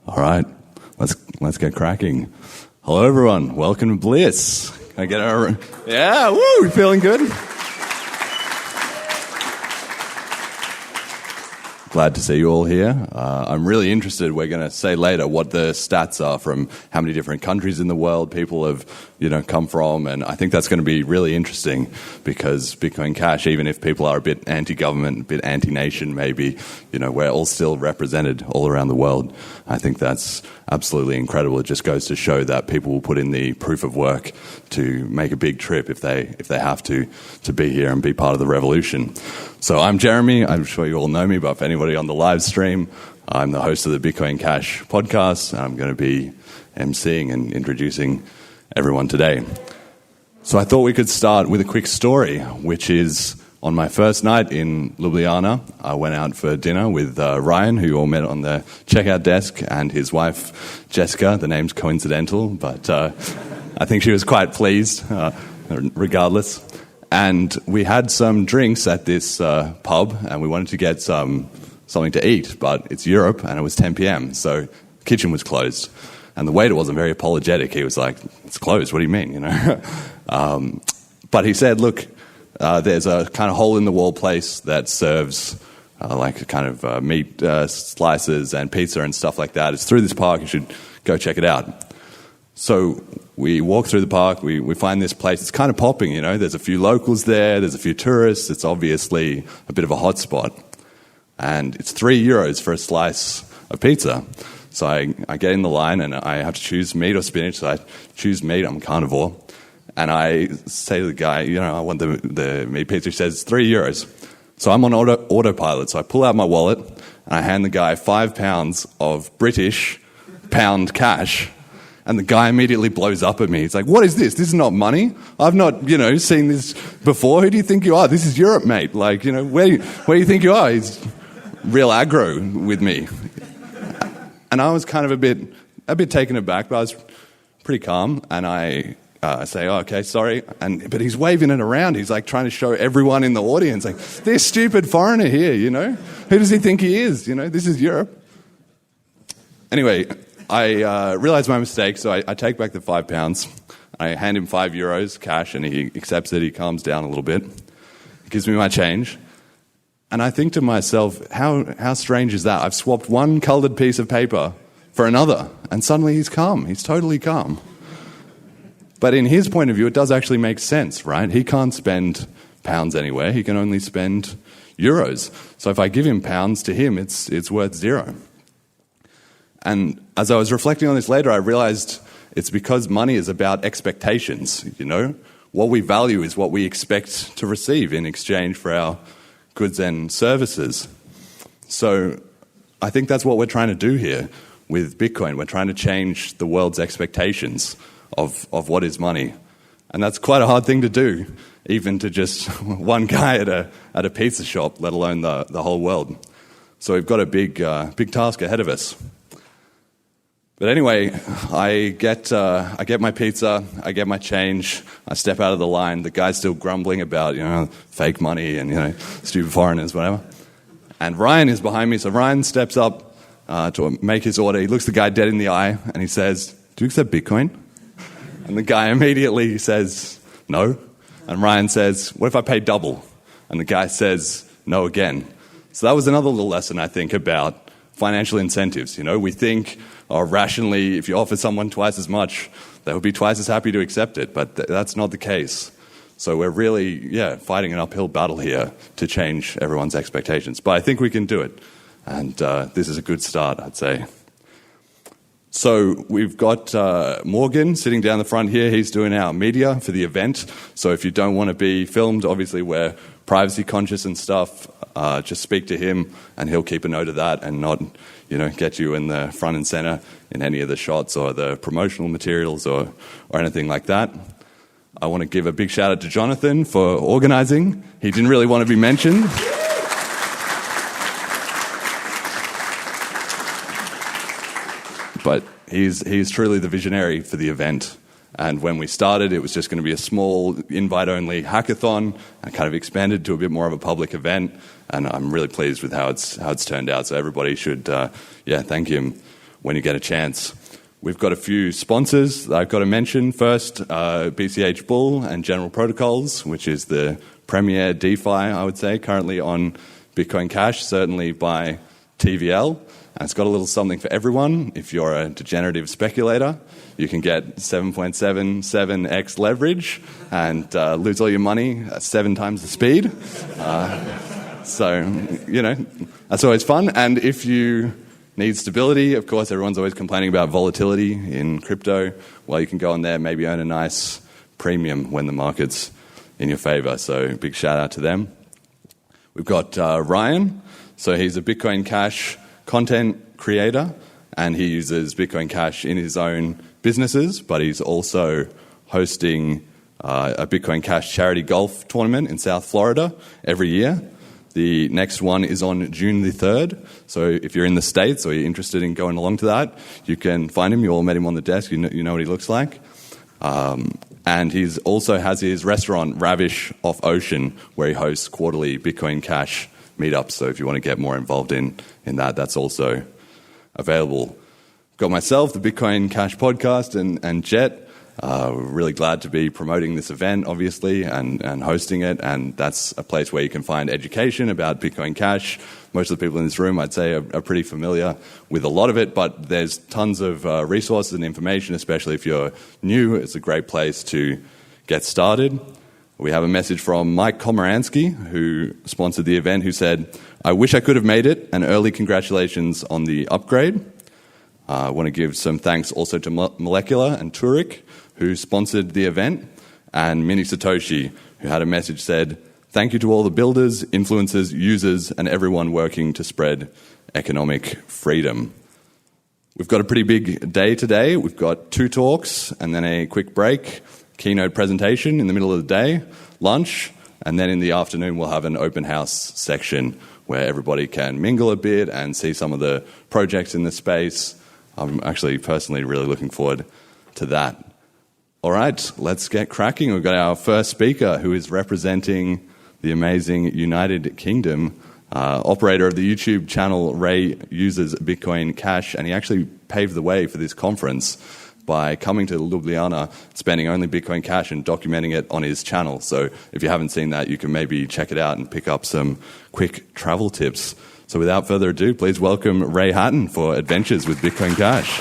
All right, let's get cracking. Hello, everyone. Welcome to Bliss. Can I get our... Yeah, woo, feeling good? Glad to see you all here. I'm really interested. We're going to say later what the stats are from how many different countries in the world people have, come from, and I think that's going to be really interesting because Bitcoin Cash, even if people are a bit anti-government, a bit anti-nation, maybe, we're all still represented all around the world. I think that's absolutely incredible. It just goes to show that people will put in the proof of work to make a big trip if they have to be here and be part of the revolution. So I'm Jeremy. I'm sure you all know me, but if anybody on the live stream, I'm the host of the Bitcoin Cash podcast. I'm going to be emceeing and introducing everyone today. So I thought we could start with a quick story, which is on my first night in Ljubljana, I went out for dinner with Ryan, who you all met on the checkout desk, and his wife, Jessica. The name's coincidental, but I think she was quite pleased, regardless. And we had some drinks at this pub, and we wanted to get something to eat, but it's Europe, and it was 10 p.m., so the kitchen was closed. And the waiter wasn't very apologetic. He was like, "It's closed, what do you mean?" But he said, "Look, there's a kind of hole-in-the-wall place that serves like a kind of meat slices and pizza and stuff like that. It's through this park, you should go check it out." So we walk through the park, we find this place. It's kind of popping, There's a few locals there, there's a few tourists. It's obviously a bit of a hot spot. And it's €3 for a slice of pizza. So I get in the line and I have to choose meat or spinach. So I choose meat, I'm a carnivore. And I say to the guy, I want the meat pizza. He says, €3. So I'm on autopilot. So I pull out my wallet and I hand the guy £5 of British pound cash. And the guy immediately blows up at me. He's like, "What is this? This is not money. I've not, seen this before. Who do you think you are? This is Europe, mate. Like, where do you think you are?" He's real aggro with me. And I was kind of a bit taken aback, but I was pretty calm. And I say, "Oh, okay, sorry." But he's waving it around. He's like trying to show everyone in the audience, like, "This stupid foreigner here, Who does he think he is? This is Europe." Anyway, I realized my mistake, so I take back the £5. I hand him €5 cash, and he accepts it. He calms down a little bit. He gives me my change. And I think to myself, how strange is that? I've swapped one coloured piece of paper for another, and suddenly he's calm. He's totally calm. But in his point of view, it does actually make sense, right? He can't spend pounds anywhere. He can only spend euros. So if I give him pounds, to him, it's worth zero. And as I was reflecting on this later, I realized it's because money is about expectations, What we value is what we expect to receive in exchange for our goods and services. So I think that's what we're trying to do here with Bitcoin. We're trying to change the world's expectations of what is money. And that's quite a hard thing to do, even to just one guy at a pizza shop, let alone the whole world. So we've got a big task ahead of us. But anyway, I get my pizza, I get my change, I step out of the line. The guy's still grumbling about, fake money and, stupid foreigners, whatever. And Ryan is behind me, so Ryan steps up to make his order. He looks the guy dead in the eye and he says, "Do you accept Bitcoin?" And the guy immediately says, "No." And Ryan says, "What if I pay double?" And the guy says, "No" again. So that was another little lesson, I think, about financial incentives. We think, rationally, if you offer someone twice as much, they would be twice as happy to accept it, but that's not the case. So we're really, fighting an uphill battle here to change everyone's expectations. But I think we can do it, and this is a good start, I'd say. So we've got Morgan sitting down the front here. He's doing our media for the event. So if you don't want to be filmed, obviously we're privacy conscious and stuff. Just speak to him and he'll keep a note of that and not, get you in the front and center in any of the shots or the promotional materials or anything like that. I want to give a big shout out to Jonathan for organizing. He didn't really want to be mentioned. But he's truly the visionary for the event. And when we started, it was just going to be a small invite-only hackathon and kind of expanded to a bit more of a public event. And I'm really pleased with how it's turned out. So everybody should, thank him when you get a chance. We've got a few sponsors that I've got to mention. First, BCH Bull and General Protocols, which is the premier DeFi, I would say, currently on Bitcoin Cash, certainly by TVL. And it's got a little something for everyone. If you're a degenerative speculator, you can get 7.77x leverage and lose all your money at 7 times the speed. So, that's always fun. And if you need stability, of course, everyone's always complaining about volatility in crypto. Well, you can go on there, maybe earn a nice premium when the market's in your favor. So big shout out to them. We've got Ryan. So he's a Bitcoin Cash content creator, and he uses Bitcoin Cash in his own businesses, but he's also hosting a Bitcoin Cash charity golf tournament in South Florida every year. The next one is on June the 3rd. So if you're in the States or you're interested in going along to that, you can find him. You all met him on the desk. You know what he looks like. And he also has his restaurant, Ravish Off Ocean, where he hosts quarterly Bitcoin Cash meetups. So if you want to get more involved in that, that's also available. Got myself, the Bitcoin Cash podcast, and Jet. We're really glad to be promoting this event, obviously, and hosting it. And that's a place where you can find education about Bitcoin Cash. Most of the people in this room, I'd say, are pretty familiar with a lot of it, but there's tons of resources and information, especially if you're new. It's a great place to get started. We have a message from Mike Komaransky, who sponsored the event, who said, "I wish I could have made it, and early congratulations on the upgrade." I want to give some thanks also to Molecular and Toorik, who sponsored the event, and Mini-Satoshi, who had a message said, "Thank you to all the builders, influencers, users, and everyone working to spread economic freedom." We've got a pretty big day today. We've got 2 talks and then a quick break, keynote presentation in the middle of the day, lunch, and then in the afternoon we'll have an open house section where everybody can mingle a bit and see some of the projects in the space. I'm actually personally really looking forward to that. All right, let's get cracking. We've got our first speaker, who is representing the amazing United Kingdom. Operator of the YouTube channel, Ray uses Bitcoin Cash, and he actually paved the way for this conference by coming to Ljubljana, spending only Bitcoin Cash and documenting it on his channel. So if you haven't seen that, you can maybe check it out and pick up some quick travel tips. So without further ado, please welcome Ray Hatten for Adventures with Bitcoin Cash.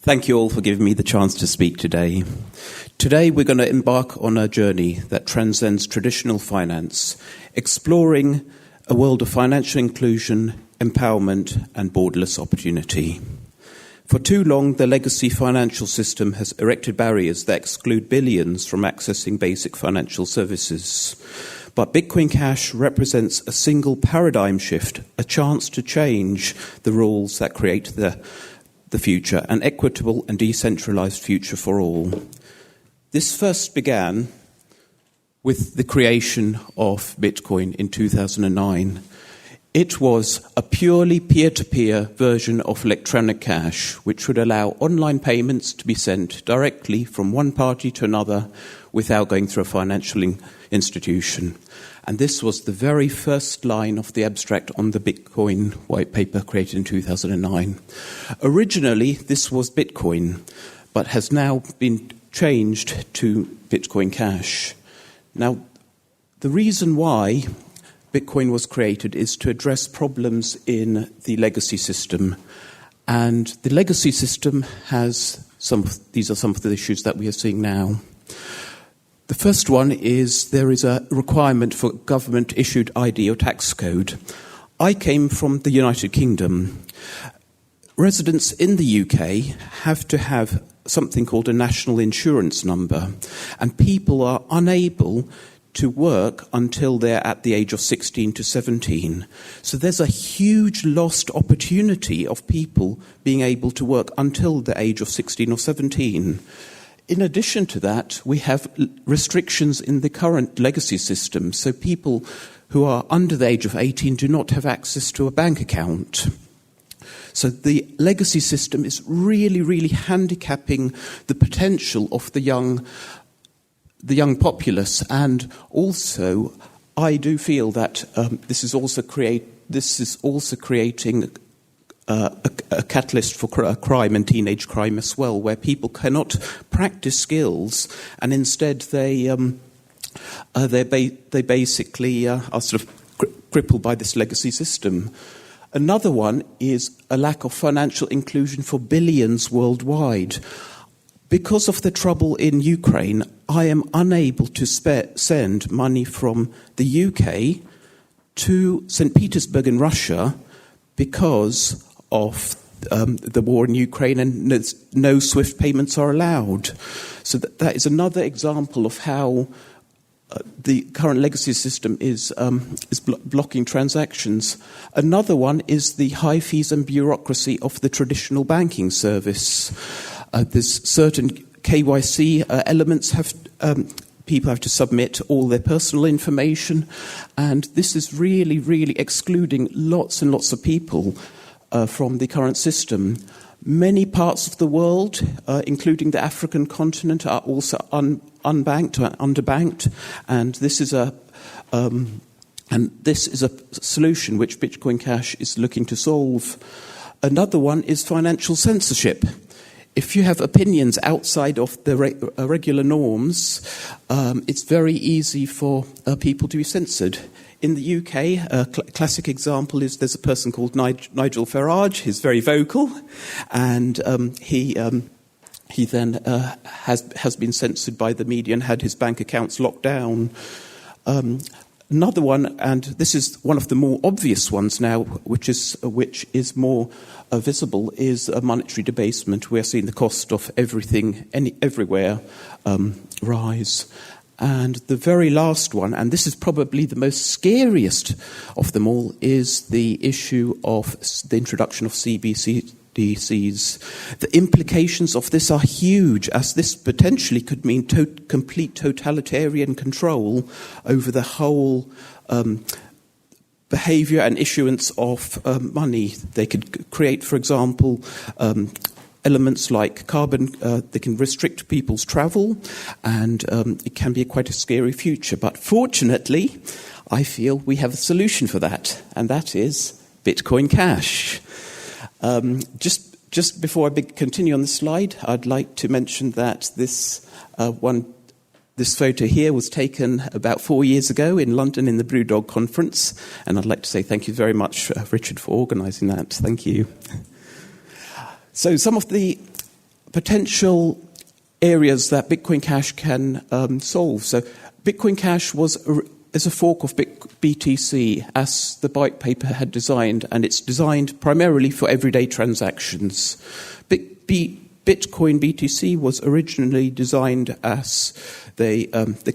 Thank you all for giving me the chance to speak today. Today we're going to embark on a journey that transcends traditional finance, exploring a world of financial inclusion, empowerment and borderless opportunity. For too long, the legacy financial system has erected barriers that exclude billions from accessing basic financial services. But Bitcoin Cash represents a single paradigm shift, a chance to change the rules that create the future, an equitable and decentralized future for all. This first began with the creation of Bitcoin in 2009. It was a purely peer-to-peer version of electronic cash, which would allow online payments to be sent directly from one party to another without going through a financial institution. And this was the very first line of the abstract on the Bitcoin white paper created in 2009. Originally, this was Bitcoin, but has now been changed to Bitcoin Cash. Now, the reason why Bitcoin was created is to address problems in the legacy system. And the legacy system has these are some of the issues that we are seeing now. The first one is there is a requirement for government-issued ID or tax code. I came from the United Kingdom. Residents in the UK have to have something called a national insurance number, and people are unable to work until they're at the age of 16 to 17. So there's a huge lost opportunity of people being able to work until the age of 16 or 17. In addition to that, we have restrictions in the current legacy system. So people who are under the age of 18 do not have access to a bank account. So the legacy system is really, really handicapping the potential of the young the young populace, and also I do feel that this is also creating a catalyst for crime and teenage crime as well, where people cannot practice skills, and instead they basically are sort of crippled by this legacy system. Another one is a lack of financial inclusion for billions worldwide. Because of the trouble in Ukraine, I am unable to send money from the UK to St. Petersburg in Russia because of the war in Ukraine, and no SWIFT payments are allowed. So that is another example of how the current legacy system is blocking transactions. Another one is the high fees and bureaucracy of the traditional banking service. There's certain KYC elements people have to submit all their personal information, and this is really, really excluding lots and lots of people from the current system. Many parts of the world, including the African continent, are also unbanked or underbanked, and this is a solution which Bitcoin Cash is looking to solve. Another one is financial censorship. If you have opinions outside of the regular norms, it's very easy for people to be censored. In the UK, a classic example is there's a person called Nigel Farage. He's very vocal, and he then has been censored by the media and had his bank accounts locked down. Another one, and this is one of the more obvious ones now, which is more visible, is monetary debasement. We're seeing the cost of everything, everywhere, rise. And the very last one, and this is probably the most scariest of them all, is the issue of the introduction of CBDCs. The implications of this are huge, as this potentially could mean complete totalitarian control over the whole behavior and issuance of money. They could create, for example, elements like carbon. They can restrict people's travel, and it can be quite a scary future. But fortunately, I feel we have a solution for that, and that is Bitcoin Cash. Just before I continue on the slide, I'd like to mention that this photo here was taken about 4 years ago in London in the BrewDog conference, and I'd like to say thank you very much, Richard, for organising that. Thank you. So some of the potential areas that Bitcoin Cash can solve. So Bitcoin Cash is a fork of BTC, as the white paper had designed, and it's designed primarily for everyday transactions. Bitcoin BTC was originally designed as they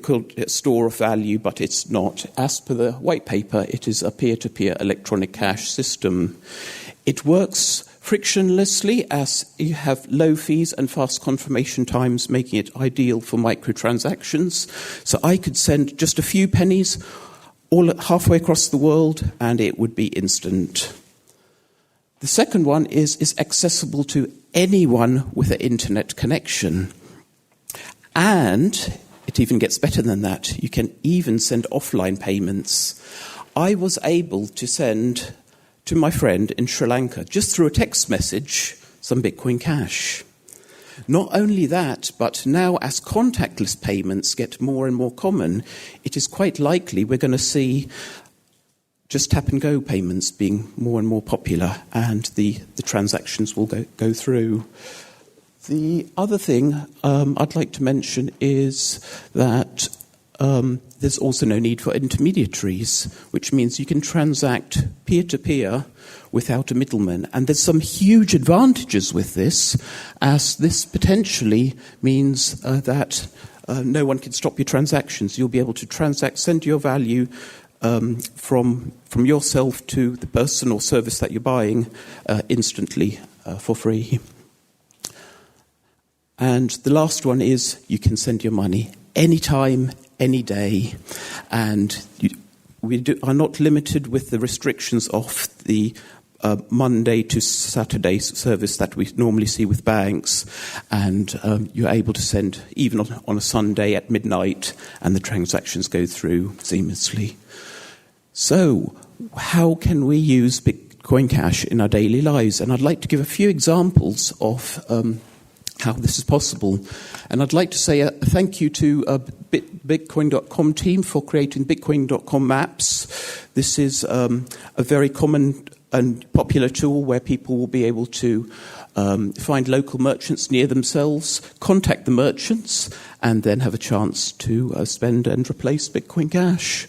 called it a store of value, but it's not. As per the white paper, it is a peer-to-peer electronic cash system. It works frictionlessly, as you have low fees and fast confirmation times, making it ideal for microtransactions. So I could send just a few pennies all halfway across the world, and it would be instant. The second one is accessible to anyone with an internet connection. And it even gets better than that. You can even send offline payments. I was able to send to my friend in Sri Lanka, just through a text message, some Bitcoin Cash. Not only that, but now as contactless payments get more and more common, it is quite likely we're going to see just tap-and-go payments being more and more popular, and the transactions will go through. The other thing I'd like to mention is that there's also no need for intermediaries, which means you can transact peer-to-peer without a middleman. And there's some huge advantages with this, as this potentially means that no one can stop your transactions. You'll be able to send your value from yourself to the person or service that you're buying instantly for free. And the last one is you can send your money anytime, any day, and we are not limited with the restrictions of the Monday to Saturday service that we normally see with banks, and you're able to send even on a Sunday at midnight, and the transactions go through seamlessly. So, how can we use Bitcoin Cash in our daily lives? And I'd like to give a few examples of how this is possible. And I'd like to say a thank you to Bitcoin.com team for creating Bitcoin.com maps. This is a very common and popular tool where people will be able to find local merchants near themselves, contact the merchants, and then have a chance to spend and replace Bitcoin Cash.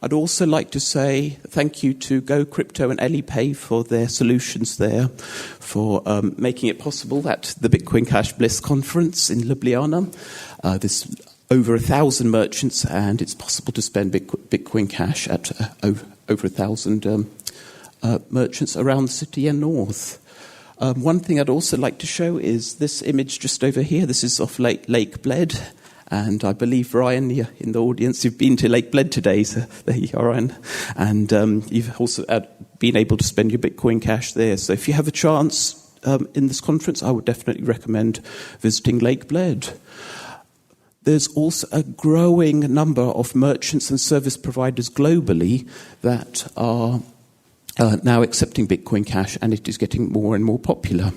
I'd also like to say thank you to GoCrypto and Alipay for their solutions there, for making it possible at the Bitcoin Cash BLISS Conference in Ljubljana. There's over 1,000 merchants, and it's possible to spend Bitcoin Cash at over 1,000 merchants around the city and north. One thing I'd also like to show is this image just over here. This is off Lake Bled. And I believe, Ryan, in the audience, you've been to Lake Bled today, so there you are, Ryan. And you've also been able to spend your Bitcoin Cash there. So if you have a chance in this conference, I would definitely recommend visiting Lake Bled. There's also a growing number of merchants and service providers globally that are now accepting Bitcoin Cash, and it is getting more and more popular.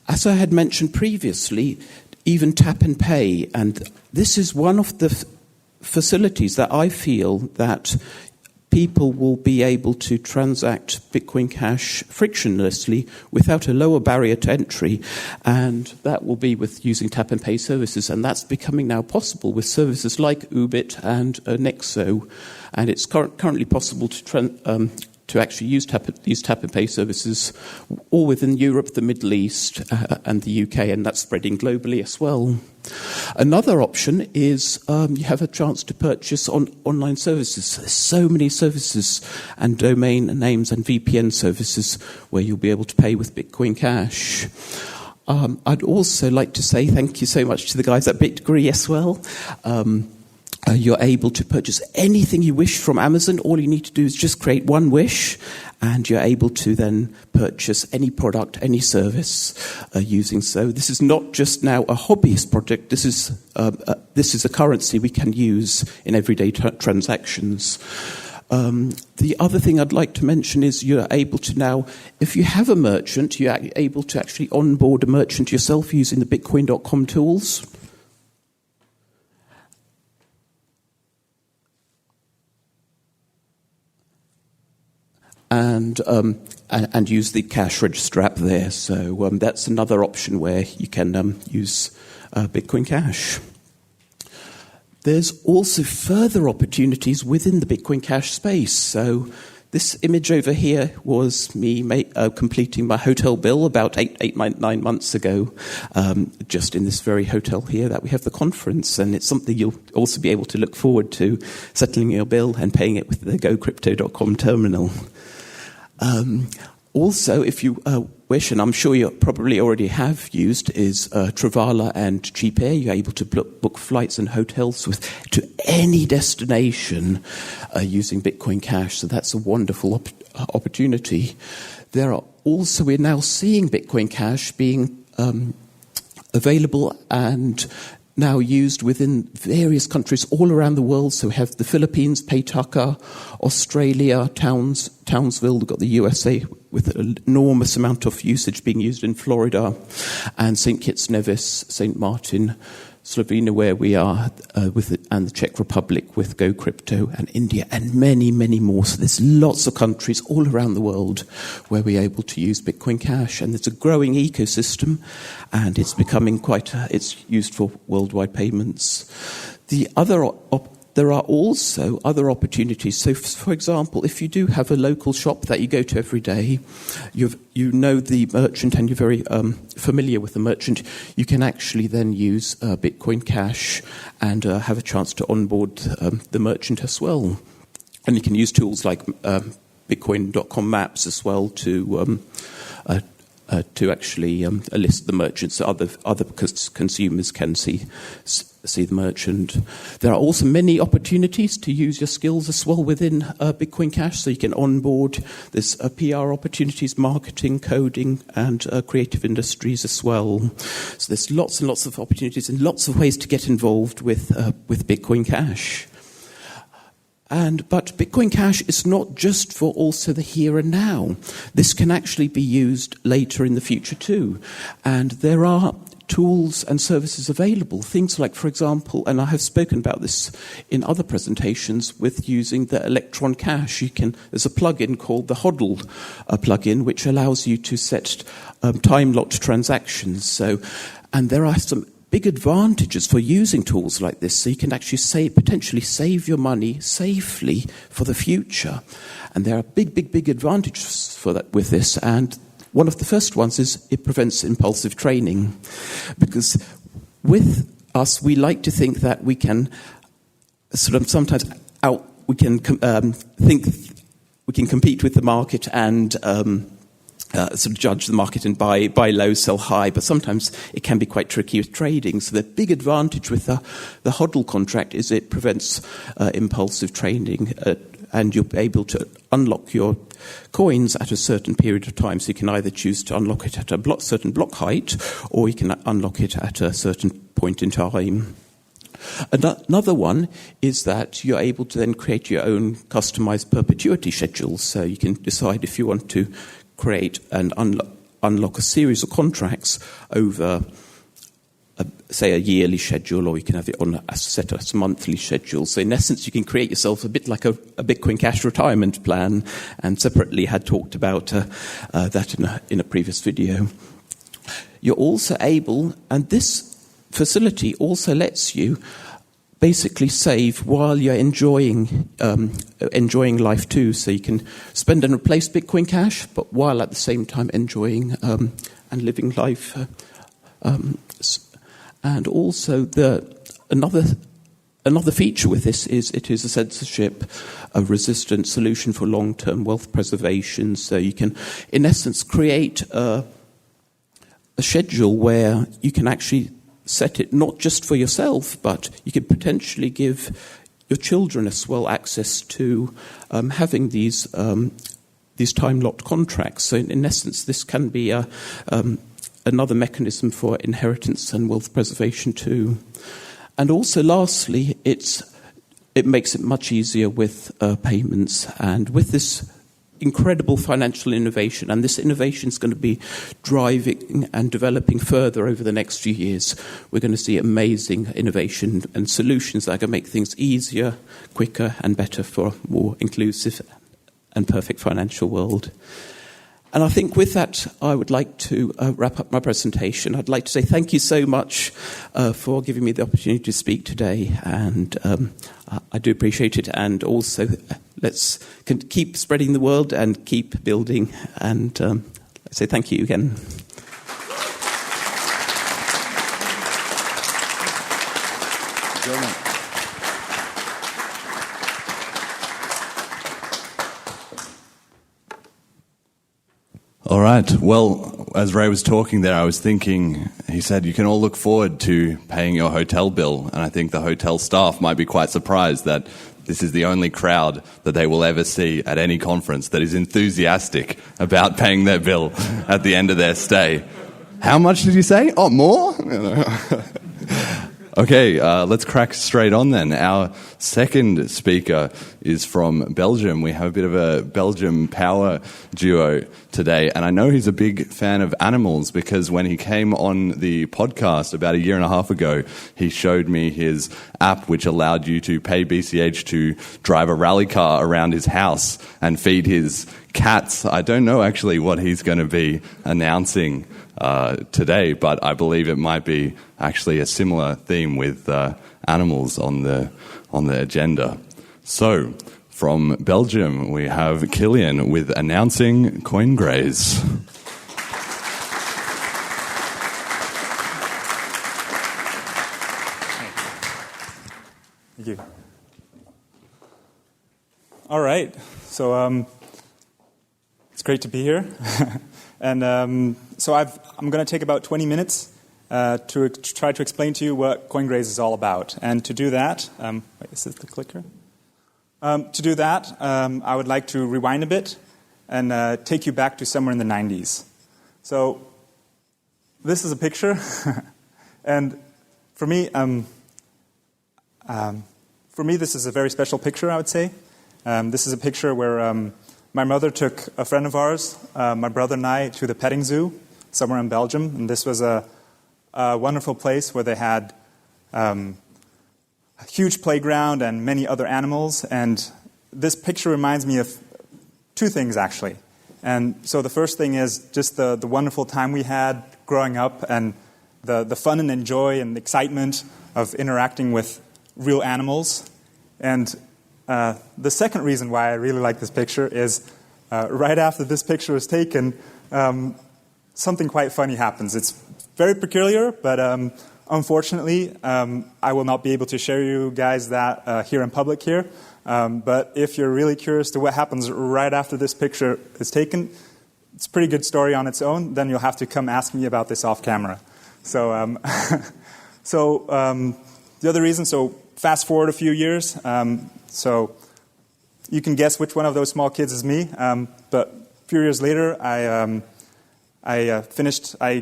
As I had mentioned previously, even tap and pay, and this is one of the facilities that I feel that people will be able to transact Bitcoin Cash frictionlessly without a lower barrier to entry, and that will be with using tap and pay services, and that's becoming now possible with services like Ubit and Nexo, and it's currently possible to actually use tap and pay services all within Europe, the Middle East, and the UK, and that's spreading globally as well. Another option is you have a chance to purchase online services. There's so many services and domain names and VPN services where you'll be able to pay with Bitcoin Cash. I'd also like to say thank you so much to the guys at BitGree as well. You're able to purchase anything you wish from Amazon. All you need to do is just create one wish, and you're able to then purchase any product, any service using so. This is not just now a hobbyist project. This is a currency we can use in everyday transactions. The other thing I'd like to mention is you're able to now, if you have a merchant, you're able to actually onboard a merchant yourself using the Bitcoin.com tools. And use the cash register app there. So that's another option where you can use Bitcoin Cash. There's also further opportunities within the Bitcoin Cash space. So this image over here was me completing my hotel bill about 9 months ago, just in this very hotel here that we have the conference. And it's something you'll also be able to look forward to, settling your bill and paying it with the GoCrypto.com terminal. Also, if you wish, and I'm sure you probably already have used, is Travala and CheapAir. You're able to book flights and hotels to any destination using Bitcoin Cash. So that's a wonderful opportunity. We're now seeing Bitcoin Cash being available and now used within various countries all around the world. So we have the Philippines, Paytaka, Australia, Townsville, we've got the USA with an enormous amount of usage being used in Florida, and St. Kitts Nevis, St. Martin, Slovenia, where we are, and the Czech Republic with GoCrypto, and India, and many, many more. So there's lots of countries all around the world where we're able to use Bitcoin Cash, and it's a growing ecosystem, and it's becoming it's used for worldwide payments. There are also other opportunities. So, for example, if you do have a local shop that you go to every day, you know the merchant and you're very familiar with the merchant, you can actually then use Bitcoin Cash and have a chance to onboard the merchant as well. And you can use tools like Bitcoin.com maps as well to to actually list the merchants so other consumers can see the merchant. There are also many opportunities to use your skills as well within Bitcoin Cash, so you can onboard. There's PR opportunities, marketing, coding, and creative industries as well. So there's lots and lots of opportunities and lots of ways to get involved with Bitcoin Cash. But Bitcoin Cash is not just for also the here and now. This can actually be used later in the future too. And there are tools and services available. Things like, for example, and I have spoken about this in other presentations, with using the Electron Cash. There's a plugin called the HODL plugin, which allows you to set time-locked transactions. And there are some big advantages for using tools like this, so you can actually potentially save your money safely for the future. And there are big advantages for that with this. And one of the first ones is it prevents impulsive trading, because with us we like to think that we can sort of sometimes think we can compete with the market and sort of judge the market and buy low, sell high, but sometimes it can be quite tricky with trading. So the big advantage with the HODL contract is it prevents impulsive trading, and you're able to unlock your coins at a certain period of time. So you can either choose to unlock it at a certain block height, or you can unlock it at a certain point in time. Another one is that you're able to then create your own customized perpetuity schedules. So you can decide if you want to create and unlock a series of contracts over, say, a yearly schedule, or you can have it on set a monthly schedule. So in essence, you can create yourself a bit like a Bitcoin Cash retirement plan, and separately had talked about that in a previous video. You're also able, and this facility also lets you basically save while you're enjoying life too. So you can spend and replace Bitcoin Cash, but while at the same time enjoying and living life. And also another feature with this is it is a censorship-resistant solution for long-term wealth preservation. So you can, in essence, create a schedule where you can actually set it not just for yourself, but you could potentially give your children as well access to having these time-locked contracts. So in essence, this can be another mechanism for inheritance and wealth preservation too. And also, lastly, it makes it much easier with payments. And with this incredible financial innovation, and this innovation is going to be driving and developing further over the next few years. We're going to see amazing innovation and solutions that are going to make things easier, quicker, and better for a more inclusive and perfect financial world. And I think with that, I would like to wrap up my presentation. I'd like to say thank you so much for giving me the opportunity to speak today, and I do appreciate it. And also, let's keep spreading the word and keep building. And let's say thank you again. All right. Well, as Ray was talking there, I was thinking, he said you can all look forward to paying your hotel bill. And I think the hotel staff might be quite surprised that this is the only crowd that they will ever see at any conference that is enthusiastic about paying their bill at the end of their stay. How much did you say? Oh, more? Okay, let's crack straight on then. Our second speaker is from Belgium. We have a bit of a Belgium power duo today, and I know he's a big fan of animals because when he came on the podcast about 1.5 years ago, he showed me his app which allowed you to pay BCH to drive a rally car around his house and feed his cats. I don't know actually what he's going to be announcing today, but I believe it might be actually a similar theme with animals on the agenda. So, from Belgium, we have Kilian with announcing Coingraze. Thank you. All right, so it's great to be here. And so I'm going to take about 20 minutes to try to explain to you what Coingraze is all about. And to do that, wait, is this the clicker? To do that, I would like to rewind a bit and take you back to somewhere in the 90s. So this is a picture, and for me, this is a very special picture, I would say. This is a picture where my mother took a friend of ours, my brother and I, to the petting zoo somewhere in Belgium. And this was a wonderful place where they had a huge playground and many other animals. And this picture reminds me of two things, actually. And so the first thing is just the wonderful time we had growing up and the fun and joy and excitement of interacting with real animals. And the second reason why I really like this picture is right after this picture was taken, something quite funny happens. It's very peculiar, but unfortunately, I will not be able to share you guys that here in public here. But if you're really curious to what happens right after this picture is taken, it's a pretty good story on its own. Then you'll have to come ask me about this off camera. So, the other reason, so fast forward a few years. So you can guess which one of those small kids is me. But a few years later, I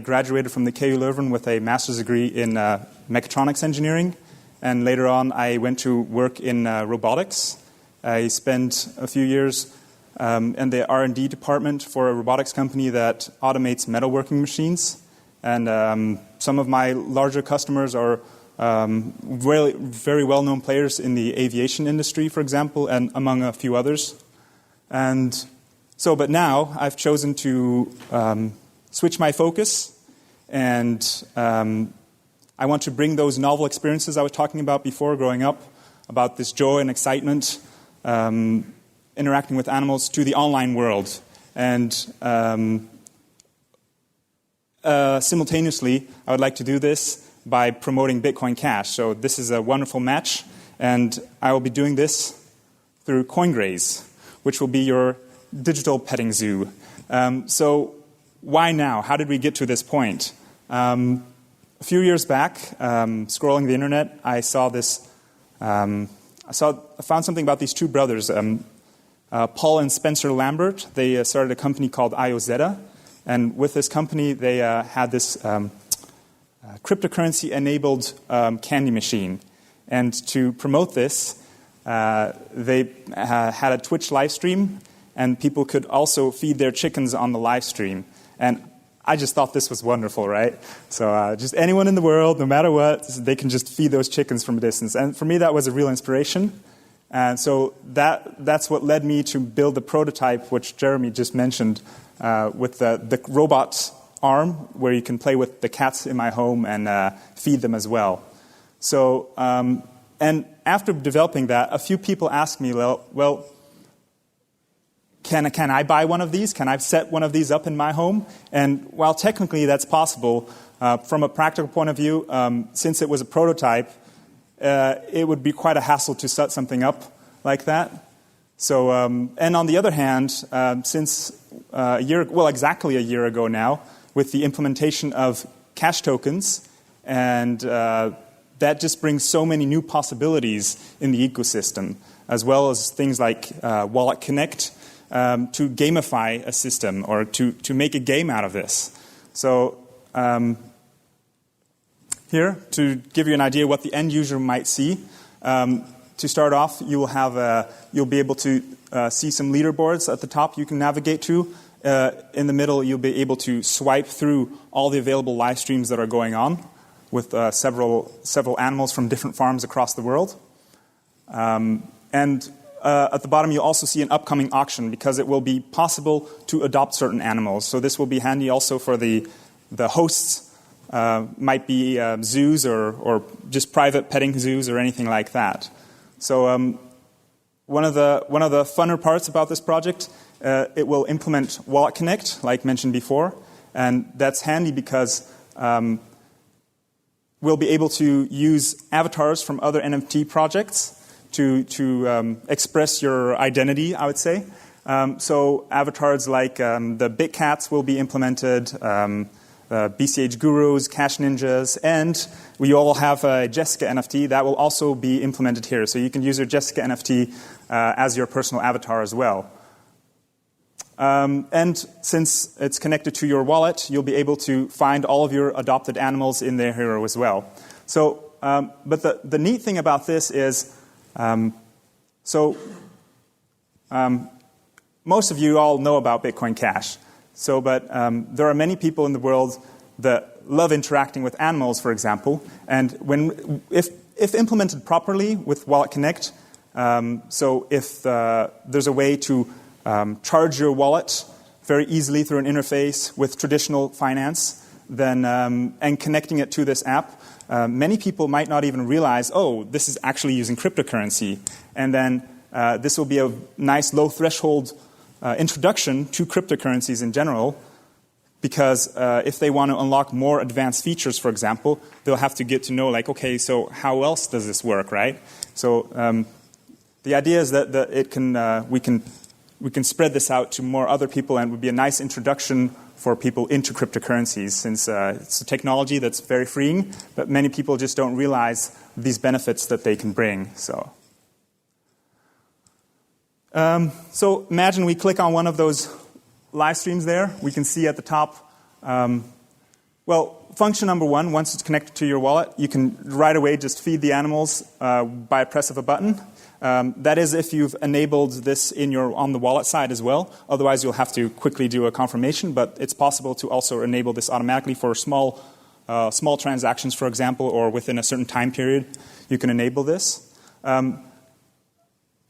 graduated from the KU Leuven with a master's degree in mechatronics engineering. And later on, I went to work in robotics. I spent a few years in the R&D department for a robotics company that automates metalworking machines. And some of my larger customers are really very well-known players in the aviation industry, for example, and among a few others. And so, but now I've chosen to switch my focus, and I want to bring those novel experiences I was talking about before growing up, about this joy and excitement, interacting with animals, to the online world. And simultaneously, I would like to do this by promoting Bitcoin Cash. So this is a wonderful match, and I will be doing this through Coingraze, which will be your digital petting zoo. So why now? How did we get to this point? A few years back, scrolling the internet, I saw this. I found something about these two brothers, Paul and Spencer Lambert. They started a company called IOZeta, and with this company, they had this cryptocurrency-enabled candy machine. And to promote this, they had a Twitch live stream, and people could also feed their chickens on the live stream. And I just thought this was wonderful, right? So just anyone in the world, no matter what, they can just feed those chickens from a distance. And for me, that was a real inspiration. And so that's what led me to build the prototype, which Jeremy just mentioned, with the robot arm, where you can play with the cats in my home and feed them as well. So, and after developing that, a few people asked me, well, can I buy one of these? Can I set one of these up in my home? And while technically that's possible, from a practical point of view, since it was a prototype, it would be quite a hassle to set something up like that. So, and on the other hand, since exactly a year ago now, with the implementation of CashTokens, and that just brings so many new possibilities in the ecosystem, as well as things like Wallet Connect, to gamify a system or to make a game out of this. So here, to give you an idea what the end user might see, to start off, you'll be able to see some leaderboards at the top you can navigate to. In the middle, you'll be able to swipe through all the available live streams that are going on with several animals from different farms across the world. And at the bottom, you'll also see an upcoming auction, because it will be possible to adopt certain animals. So this will be handy also for the hosts, might be zoos or just private petting zoos or anything like that. So one of the funner parts about this project, it will implement Wallet Connect, like mentioned before, and that's handy because we'll be able to use avatars from other NFT projects to express your identity, I would say. So avatars like the BitCats will be implemented, BCH Gurus, Cash Ninjas, and we all have a Jessica NFT that will also be implemented here. So you can use your Jessica NFT as your personal avatar as well. And since it's connected to your wallet, you'll be able to find all of your adopted animals in there here as well. So, but the neat thing about this is, most of you all know about Bitcoin Cash. So, but there are many people in the world that love interacting with animals, for example. And if implemented properly with Wallet Connect, so if there's a way to charge your wallet very easily through an interface with traditional finance, then and connecting it to this app, many people might not even realize, oh, this is actually using cryptocurrency. And then this will be a nice low threshold introduction to cryptocurrencies in general, because if they want to unlock more advanced features, for example, they'll have to get to know, like, okay, so how else does this work, right? So the idea is that we can spread this out to more other people, and would be a nice introduction for people into cryptocurrencies, since it's a technology that's very freeing, but many people just don't realize these benefits that they can bring. So imagine we click on one of those live streams there. We can see at the top, function number one, once it's connected to your wallet, you can right away just feed the animals by a press of a button. That is if you've enabled this on the wallet side as well. Otherwise, you'll have to quickly do a confirmation, but it's possible to also enable this automatically for small transactions, for example, or within a certain time period, you can enable this.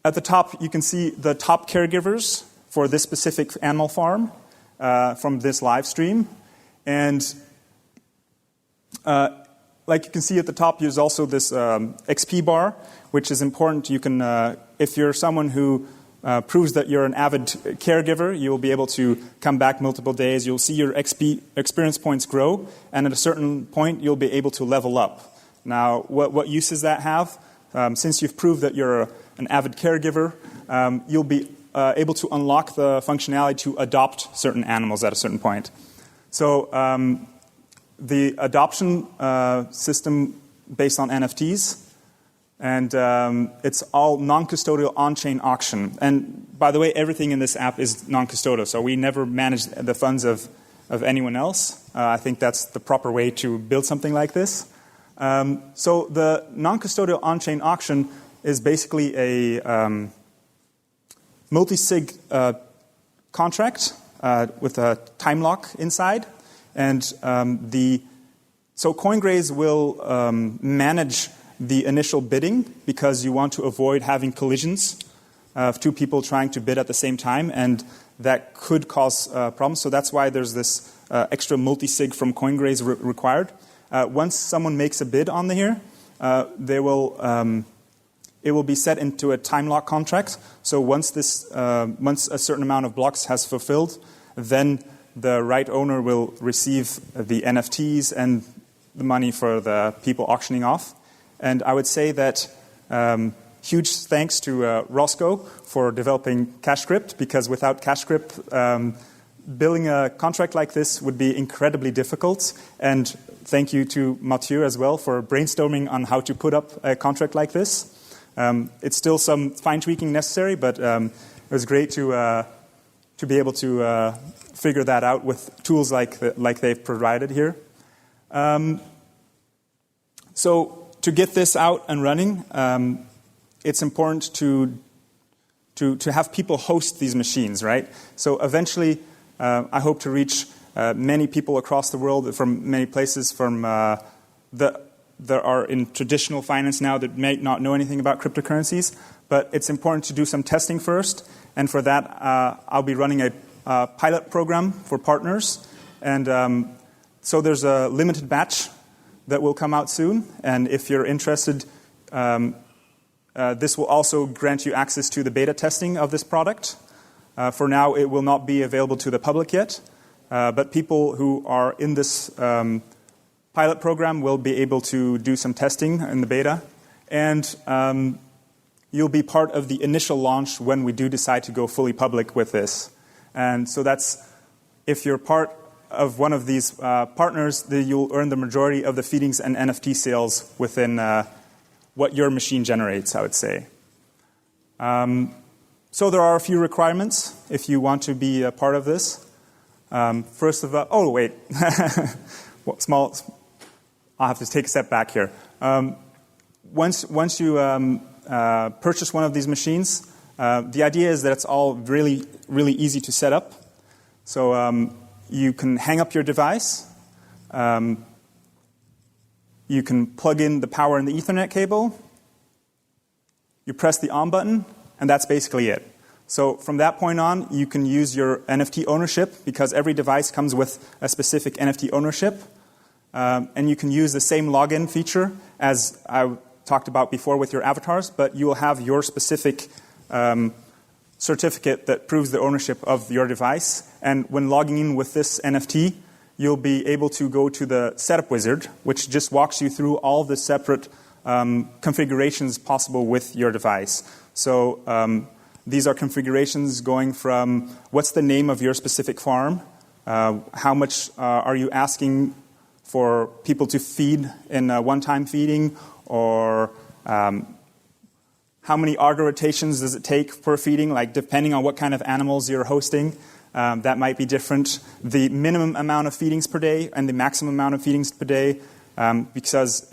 At the top, you can see the top caregivers for this specific animal farm from this live stream. And like you can see at the top, there's also this XP bar, which is important. You can, if you're someone who proves that you're an avid caregiver, you will be able to come back multiple days. You'll see your XP experience points grow, and at a certain point, you'll be able to level up. Now, what use does that have? Since you've proved that you're an avid caregiver, you'll be able to unlock the functionality to adopt certain animals at a certain point. So the adoption system based on NFTs, and it's all non-custodial on-chain auction. And by the way, everything in this app is non-custodial, so we never manage the funds of anyone else. I think that's the proper way to build something like this. So the non-custodial on-chain auction is basically a multi-sig contract with a time lock inside. And so Coingraze will manage the initial bidding, because you want to avoid having collisions of two people trying to bid at the same time, and that could cause problems. So that's why there's this extra multi-sig from Coingraze required. Once someone makes a bid on here, it will be set into a time lock contract. So once a certain amount of blocks has fulfilled, then the right owner will receive the NFTs and the money for the people auctioning off. And I would say that huge thanks to Roscoe for developing CashScript, because without CashScript, building a contract like this would be incredibly difficult. And thank you to Mathieu as well for brainstorming on how to put up a contract like this. It's still some fine tweaking necessary, but it was great to be able to figure that out with tools like they've provided here. So to get this out and running, it's important to have people host these machines, right? So eventually, I hope to reach many people across the world from many places that are in traditional finance now that may not know anything about cryptocurrencies. But it's important to do some testing first. And for that, I'll be running a pilot program for partners. And so there's a limited batch that will come out soon. And if you're interested, this will also grant you access to the beta testing of this product. For now, it will not be available to the public yet. But people who are in this pilot program will be able to do some testing in the beta. And you'll be part of the initial launch when we do decide to go fully public with this. And so that's, if you're part of one of these partners, then you'll earn the majority of the feedings and NFT sales within what your machine generates, I would say. So there are a few requirements if you want to be a part of this. First of all, oh wait, I'll have to take a step back here. Once you purchase one of these machines, the idea is that it's all really, really easy to set up. So you can hang up your device. You can plug in the power in the Ethernet cable. You press the on button, and that's basically it. So from that point on, you can use your NFT ownership, because every device comes with a specific NFT ownership. And you can use the same login feature as I talked about before with your avatars, but you will have your specific certificate that proves the ownership of your device. And when logging in with this NFT, you'll be able to go to the setup wizard, which just walks you through all the separate configurations possible with your device. So these are configurations going from what's the name of your specific farm, how much are you asking for people to feed in a one-time feeding, or how many Argo rotations does it take per feeding, like depending on what kind of animals you're hosting. That might be different. The minimum amount of feedings per day and the maximum amount of feedings per day, because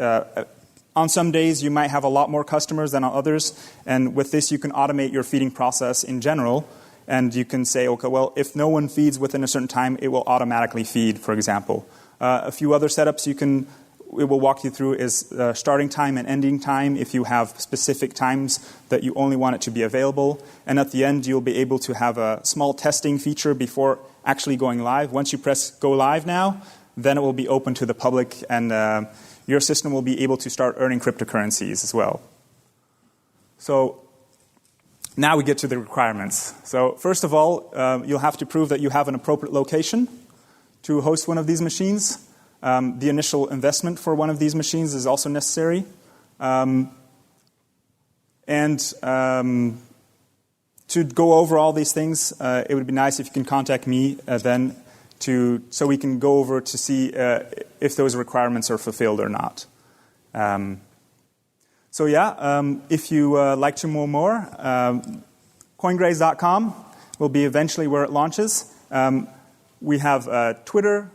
on some days you might have a lot more customers than on others, and with this you can automate your feeding process in general, and you can say, okay, well, if no one feeds within a certain time, it will automatically feed, for example. A few other setups it will walk you through is starting time and ending time if you have specific times that you only want it to be available. And at the end, you'll be able to have a small testing feature before actually going live. Once you press go live now, then it will be open to the public, and your system will be able to start earning cryptocurrencies as well. So now we get to the requirements. So first of all, you'll have to prove that you have an appropriate location to host one of these machines. The initial investment for one of these machines is also necessary. To go over all these things, it would be nice if you can contact me then so we can go over to see if those requirements are fulfilled or not. If you like to know more, Coingraze.com will be eventually where it launches. We have Twitter,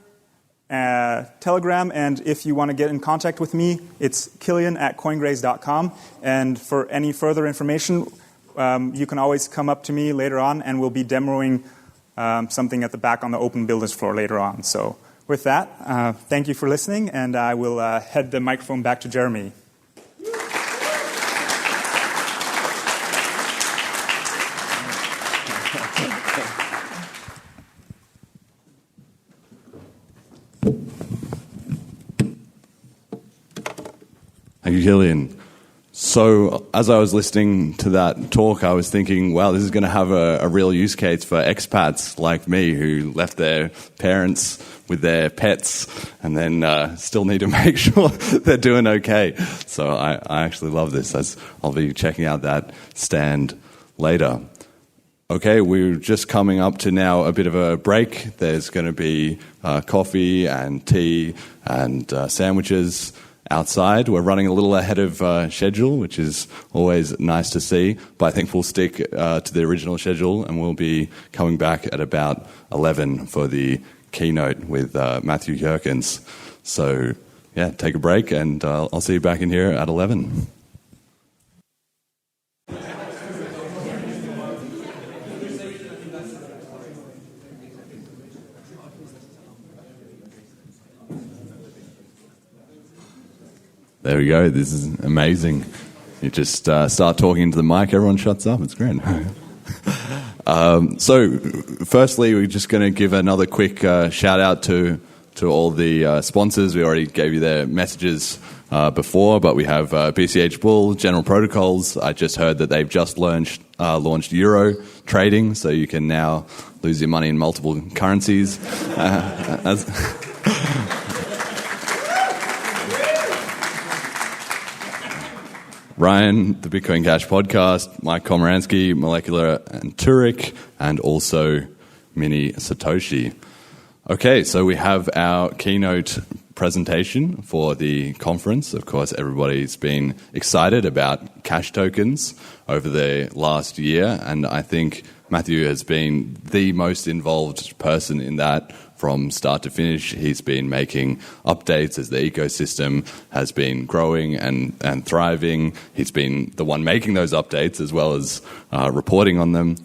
Telegram, and if you want to get in contact with me, it's Kilian@Coingraze.com. And for any further information, you can always come up to me later on, and we'll be demoing something at the back on the open builders floor later on. So with that, thank you for listening, and I will head the microphone back to Jeremy. Thank you, Kilian. So as I was listening to that talk, I was thinking, wow, this is going to have a real use case for expats like me who left their parents with their pets and then still need to make sure they're doing okay. So I actually love this. I'll be checking out that stand later. Okay, we're just coming up to now a bit of a break. There's going to be coffee and tea and sandwiches outside. We're running a little ahead of schedule, which is always nice to see, but I think we'll stick to the original schedule, and we'll be coming back at about 11 for the keynote with Mathieu Geukens. So, yeah, take a break, and I'll see you back in here at 11. There we go. This is amazing. You just start talking into the mic, everyone shuts up. It's great. So, firstly, we're just going to give another quick shout out to all the sponsors. We already gave you their messages before, but we have BCH Bull, General Protocols. I just heard that they've just launched Euro trading, so you can now lose your money in multiple currencies. Ryan, the Bitcoin Cash podcast, Mike Komaransky, Molecular and Toorik, and also Mini-Satoshi. Okay, so we have our keynote presentation for the conference. Of course, everybody's been excited about cash tokens over the last year, and I think Mathieu has been the most involved person in that from start to finish. He's been making updates as the ecosystem has been growing and thriving. He's been the one making those updates as well as reporting on them.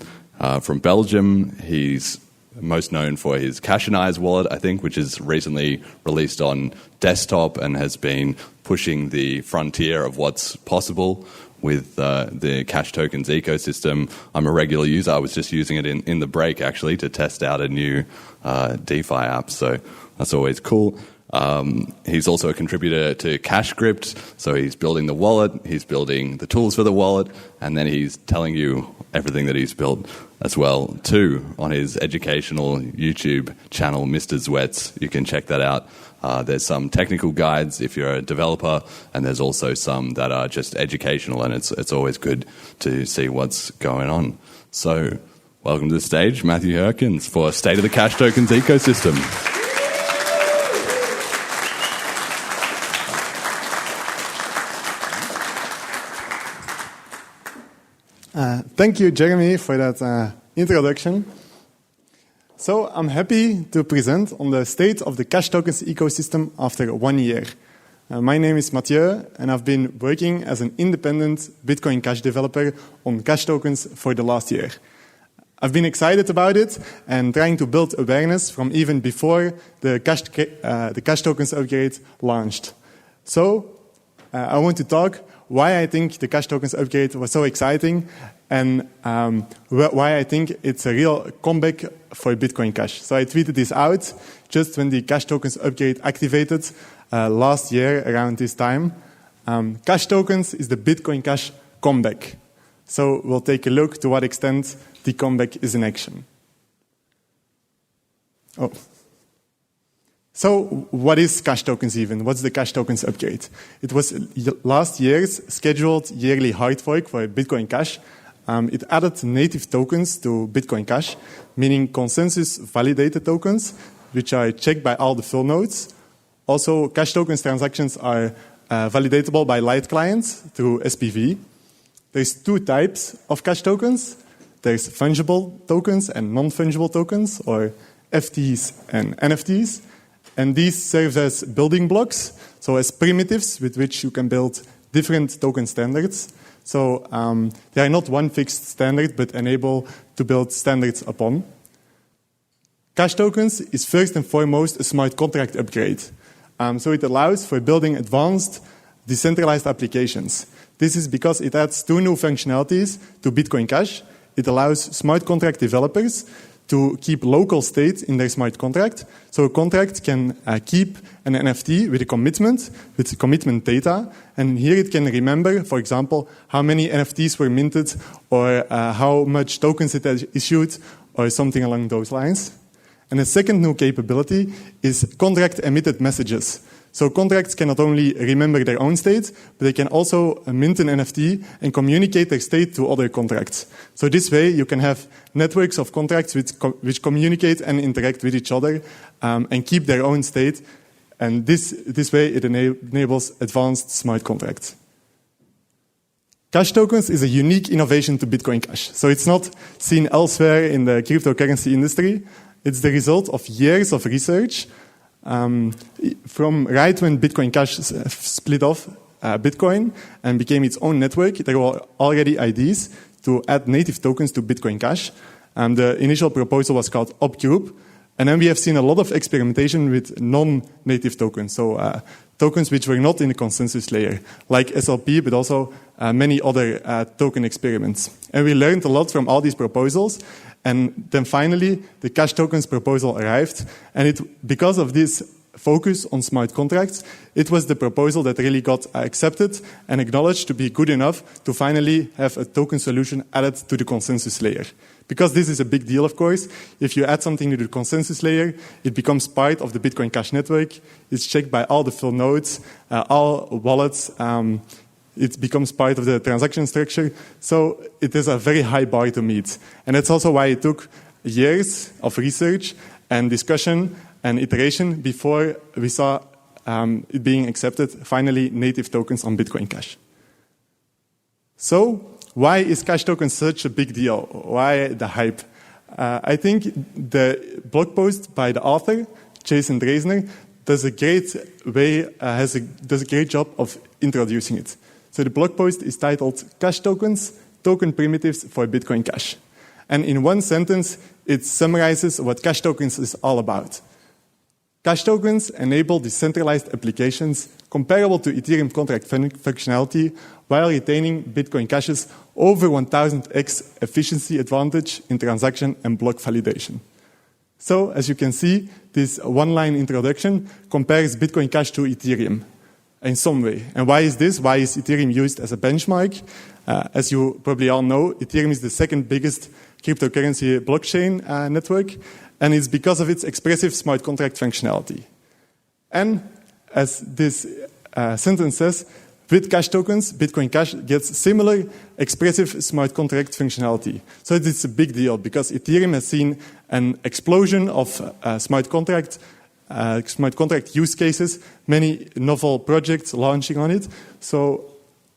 From Belgium, he's most known for his Cash and Eyes wallet, I think, which is recently released on desktop and has been pushing the frontier of what's possible with the cash tokens ecosystem. I'm a regular user. I was just using it in the break, actually, to test out a new DeFi app, so that's always cool. He's also a contributor to CashScript, so he's building the wallet, he's building the tools for the wallet, and then he's telling you everything that he's built as well, too, on his educational YouTube channel, Mr. Zwets. You can check that out. There's some technical guides if you're a developer, and there's also some that are just educational, and it's always good to see what's going on. So, welcome to the stage, Mathieu Geukens, for State of the Cash Tokens Ecosystem. Thank you, Jeremy, for that introduction. So I'm happy to present on the state of the cash tokens ecosystem after 1 year. My name is Mathieu, and I've been working as an independent Bitcoin Cash developer on cash tokens for the last year. I've been excited about it and trying to build awareness from even before the cash tokens upgrade launched. So I want to talk why I think the cash tokens upgrade was so exciting and why I think it's a real comeback for Bitcoin Cash. So I tweeted this out just when the cash tokens upgrade activated last year around this time. Cash tokens is the Bitcoin Cash comeback. So we'll take a look to what extent the comeback is in action. So what is cash tokens even? What's the cash tokens upgrade? It was last year's scheduled yearly hard fork for Bitcoin Cash. It added native tokens to Bitcoin Cash, meaning consensus validated tokens, which are checked by all the full nodes. Also, cash tokens transactions are validatable by light clients through SPV. There's two types of cash tokens. There's fungible tokens and non-fungible tokens, or FTs and NFTs. And these serve as building blocks, so as primitives with which you can build different token standards. So they are not one fixed standard, but enable to build standards upon. Cash tokens is first and foremost a smart contract upgrade. So it allows for building advanced decentralized applications. This is because it adds two new functionalities to Bitcoin Cash. It allows smart contract developers to keep local state in their smart contract. So a contract can keep an NFT with commitment data. And here it can remember, for example, how many NFTs were minted or how much tokens it has issued or something along those lines. And the second new capability is contract emitted messages. So contracts can not only remember their own state, but they can also mint an NFT and communicate their state to other contracts. So this way you can have networks of contracts which communicate and interact with each other and keep their own state. And this way it enables advanced smart contracts. Cash tokens is a unique innovation to Bitcoin Cash. So it's not seen elsewhere in the cryptocurrency industry. It's the result of years of research. From right when Bitcoin Cash split off Bitcoin and became its own network, there were already ideas to add native tokens to Bitcoin Cash. The initial proposal was called Opgroup. And then we have seen a lot of experimentation with non-native tokens, so tokens which were not in the consensus layer, like SLP, but also many other token experiments. And we learned a lot from all these proposals. And then finally, the cash tokens proposal arrived. And because of this focus on smart contracts, it was the proposal that really got accepted and acknowledged to be good enough to finally have a token solution added to the consensus layer. Because this is a big deal, of course. If you add something to the consensus layer, it becomes part of the Bitcoin Cash network. It's checked by all the full nodes, all wallets. it becomes part of the transaction structure. So it is a very high bar to meet. And that's also why it took years of research and discussion and iteration before we saw it being accepted, finally, native tokens on Bitcoin Cash. So why is Cash Token such a big deal? Why the hype? I think the blog post by the author, Jason Dresner, does a great job of introducing it. So the blog post is titled Cash Tokens, Token Primitives for Bitcoin Cash. And in one sentence, it summarizes what Cash Tokens is all about. Cash Tokens enable decentralized applications comparable to Ethereum contract functionality while retaining Bitcoin Cash's over 1000x efficiency advantage in transaction and block validation. So, as you can see, this one-line introduction compares Bitcoin Cash to Ethereum in some way. And why is this? Why is Ethereum used as a benchmark? As you probably all know, Ethereum is the second biggest cryptocurrency blockchain network, and it's because of its expressive smart contract functionality. And as this sentence says, with Cash Tokens, Bitcoin Cash gets similar expressive smart contract functionality. So it's a big deal because Ethereum has seen an explosion of smart contract use cases, many novel projects launching on it. So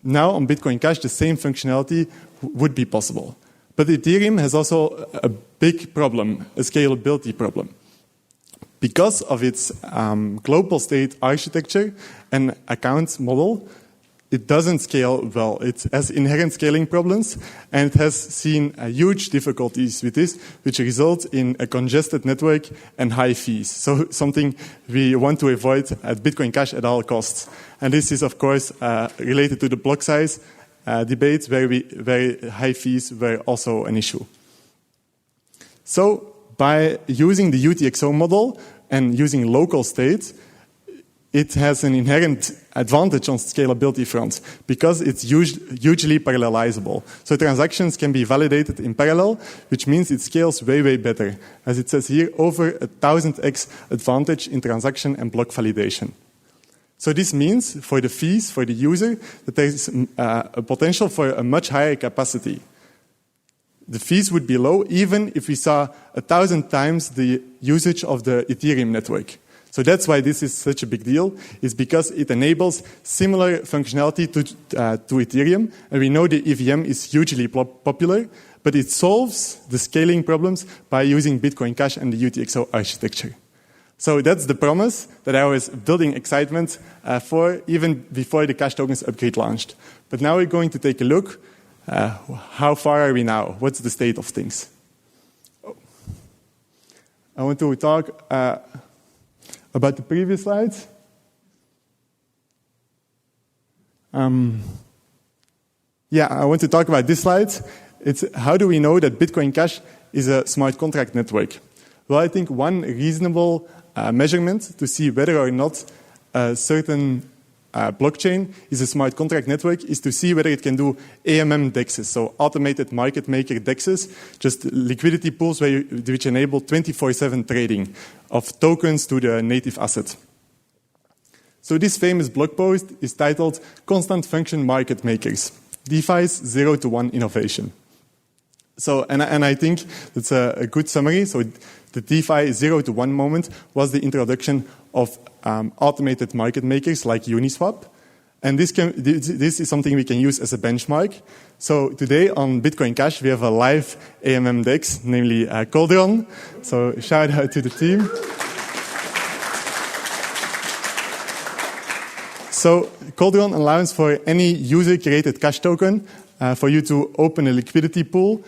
now on Bitcoin Cash, the same functionality would be possible. But Ethereum has also a big problem, a scalability problem. Because of its global state architecture and account model, it doesn't scale well. It has inherent scaling problems, and it has seen huge difficulties with this, which result in a congested network and high fees. So something we want to avoid at Bitcoin Cash at all costs. And this is, of course, related to the block size debate, where very high fees were also an issue. So by using the UTXO model and using local state, it has an inherent advantage on scalability front because it's hugely parallelizable. So transactions can be validated in parallel, which means it scales way, way better. As it says here, over 1000x advantage in transaction and block validation. So this means for the fees, for the user, that there is a potential for a much higher capacity. The fees would be low even if we saw 1,000 times the usage of the Ethereum network. So that's why this is such a big deal, is because it enables similar functionality to Ethereum. And we know the EVM is hugely popular, but it solves the scaling problems by using Bitcoin Cash and the UTXO architecture. So that's the promise that I was building excitement for even before the Cash Tokens upgrade launched. But now we're going to take a look. How far are we now? What's the state of things? I want to talk about the previous slides. I want to talk about this slide. It's how do we know that Bitcoin Cash is a smart contract network? Well, I think one reasonable measurement to see whether or not a certain blockchain is a smart contract network is to see whether it can do AMM DEXs, so automated market maker DEXs, just liquidity pools which enable 24/7 trading of tokens to the native asset. So this famous blog post is titled Constant Function Market Makers, DeFi's 0-1 Innovation. So, and I think that's a good summary. So the DeFi 0-1 moment was the introduction of automated market makers like Uniswap. And this is something we can use as a benchmark. So today on Bitcoin Cash, we have a live AMM DEX, namely Cauldron. So shout out to the team. So Cauldron allows for any user-created cash token for you to open a liquidity pool.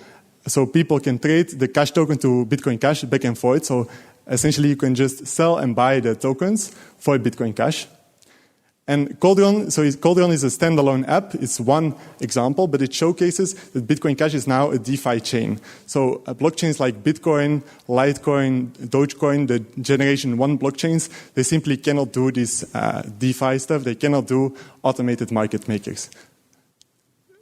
So people can trade the cash token to Bitcoin Cash back and forth. So essentially, you can just sell and buy the tokens for Bitcoin Cash. And Cauldron is a standalone app. It's one example, but it showcases that Bitcoin Cash is now a DeFi chain. So blockchains like Bitcoin, Litecoin, Dogecoin, the Generation 1 blockchains, they simply cannot do this DeFi stuff. They cannot do automated market makers.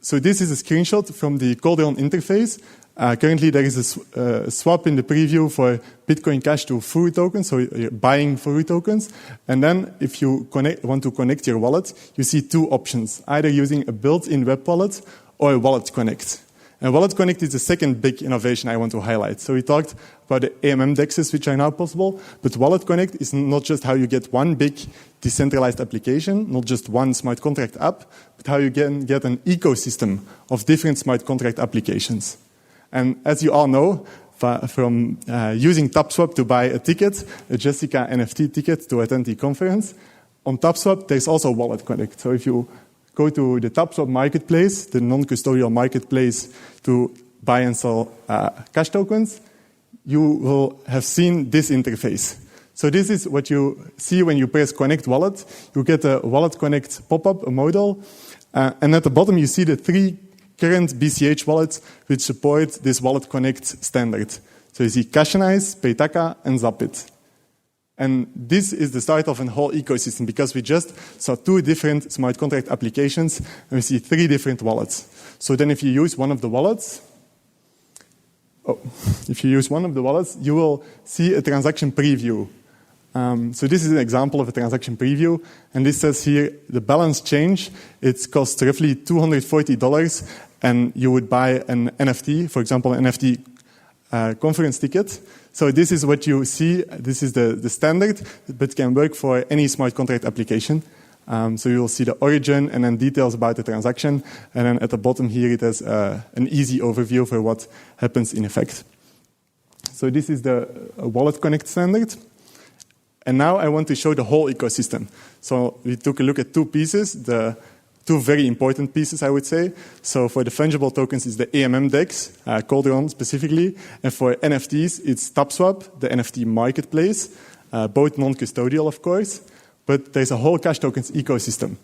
So this is a screenshot from the Coldron interface. Currently, there is a swap in the preview for Bitcoin Cash to Furu tokens, so you're buying Furu tokens. And then if you want to connect your wallet, you see two options, either using a built-in web wallet or a Wallet Connect. And Wallet Connect is the second big innovation I want to highlight. So we talked about the AMM DEXs, which are now possible, but Wallet Connect is not just how you get one big decentralized application, not just one smart contract app, but how you can get an ecosystem of different smart contract applications. And as you all know, from using TapSwap to buy a ticket, a Jessica NFT ticket to attend the conference, on TapSwap there's also Wallet Connect. So if you go to the TapSwap marketplace, the non-custodial marketplace to buy and sell cash tokens, you will have seen this interface. So this is what you see when you press Connect Wallet. You get a Wallet Connect pop-up, a modal, and at the bottom you see the three current BCH wallets which support this Wallet Connect standard. So you see CashTokens, Paytaka, and Zapit. And this is the start of a whole ecosystem because we just saw two different smart contract applications and we see three different wallets. So then if you use one of the wallets, you will see a transaction preview. So this is an example of a transaction preview, and this says here the balance change. It costs roughly $240, and you would buy an NFT, for example, an NFT conference ticket. So this is what you see. This is the standard, but can work for any smart contract application. So you will see the origin and then details about the transaction, and then at the bottom here it has an easy overview for what happens in effect. So this is the Wallet Connect standard. And now I want to show the whole ecosystem. So we took a look at two pieces, the two very important pieces, I would say. So for the fungible tokens, it's the AMM DEX, Coldron specifically. And for NFTs, it's TapSwap, the NFT marketplace, both non-custodial, of course. But there's a whole cash tokens ecosystem.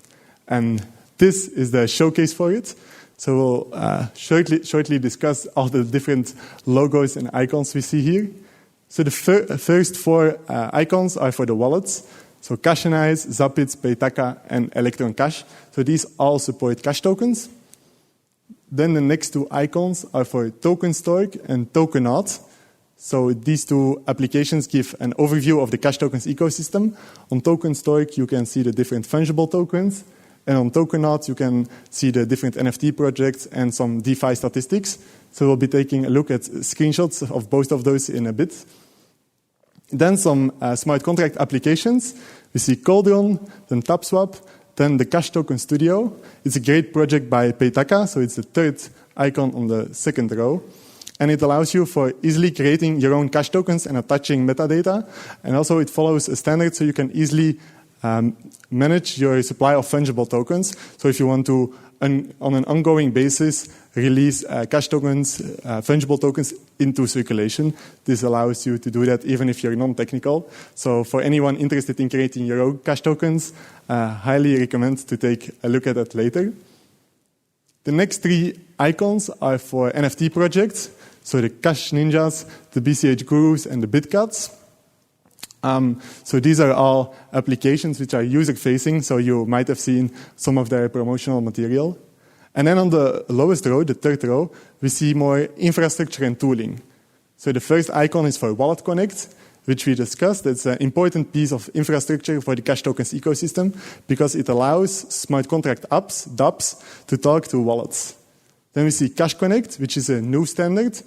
And this is the showcase for it. So we'll shortly discuss all the different logos and icons we see here. So the first four icons are for the wallets. So CashTokens, Zapit, Paytaka, and Electron Cash. So these all support cash tokens. Then the next two icons are for TokenStork and Tokenaut. So these two applications give an overview of the cash tokens ecosystem. On TokenStork, you can see the different fungible tokens. And on Tokenaut, you can see the different NFT projects and some DeFi statistics. So we'll be taking a look at screenshots of both of those in a bit. Then some smart contract applications. We see Coldron, then TapSwap, then the Cash Token Studio. It's a great project by Paytaka, so it's the third icon on the second row. And it allows you for easily creating your own cash tokens and attaching metadata. And also it follows a standard so you can easily manage your supply of fungible tokens. So if you want to, on an ongoing basis, release cash tokens, fungible tokens into circulation, this allows you to do that even if you're non-technical. So for anyone interested in creating your own cash tokens, highly recommend to take a look at that later. The next three icons are for NFT projects. So the Cash Ninjas, the BCH Gurus, and the BitCats. So these are all applications which are user-facing, so you might have seen some of their promotional material. And then on the lowest row, the third row, we see more infrastructure and tooling. So the first icon is for Wallet Connect, which we discussed. It's an important piece of infrastructure for the cash tokens ecosystem because it allows smart contract apps, dApps, to talk to wallets. Then we see Cash Connect, which is a new standard,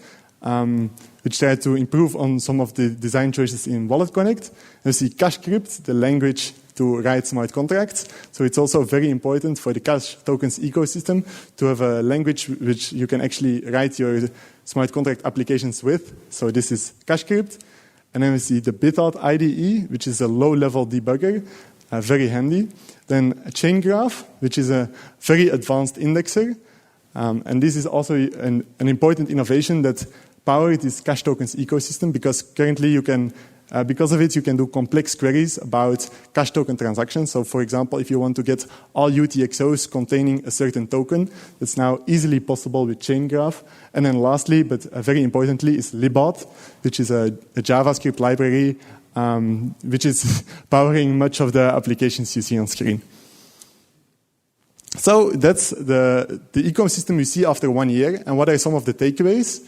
which tried to improve on some of the design choices in Wallet Connect. And we see CashCrypt, the language to write smart contracts. So it's also very important for the cash tokens ecosystem to have a language which you can actually write your smart contract applications with. So this is CashCrypt. And then we see the BitAuth IDE, which is a low-level debugger, very handy. Then ChainGraph, which is a very advanced indexer. And this is also an important innovation that powers this cash tokens ecosystem because currently you can, because of it, you can do complex queries about cash token transactions. So, for example, if you want to get all UTXOs containing a certain token, it's now easily possible with ChainGraph. And then lastly, but very importantly, is libauth, which is a JavaScript library which is powering much of the applications you see on screen. So that's the ecosystem you see after 1 year. And what are some of the takeaways?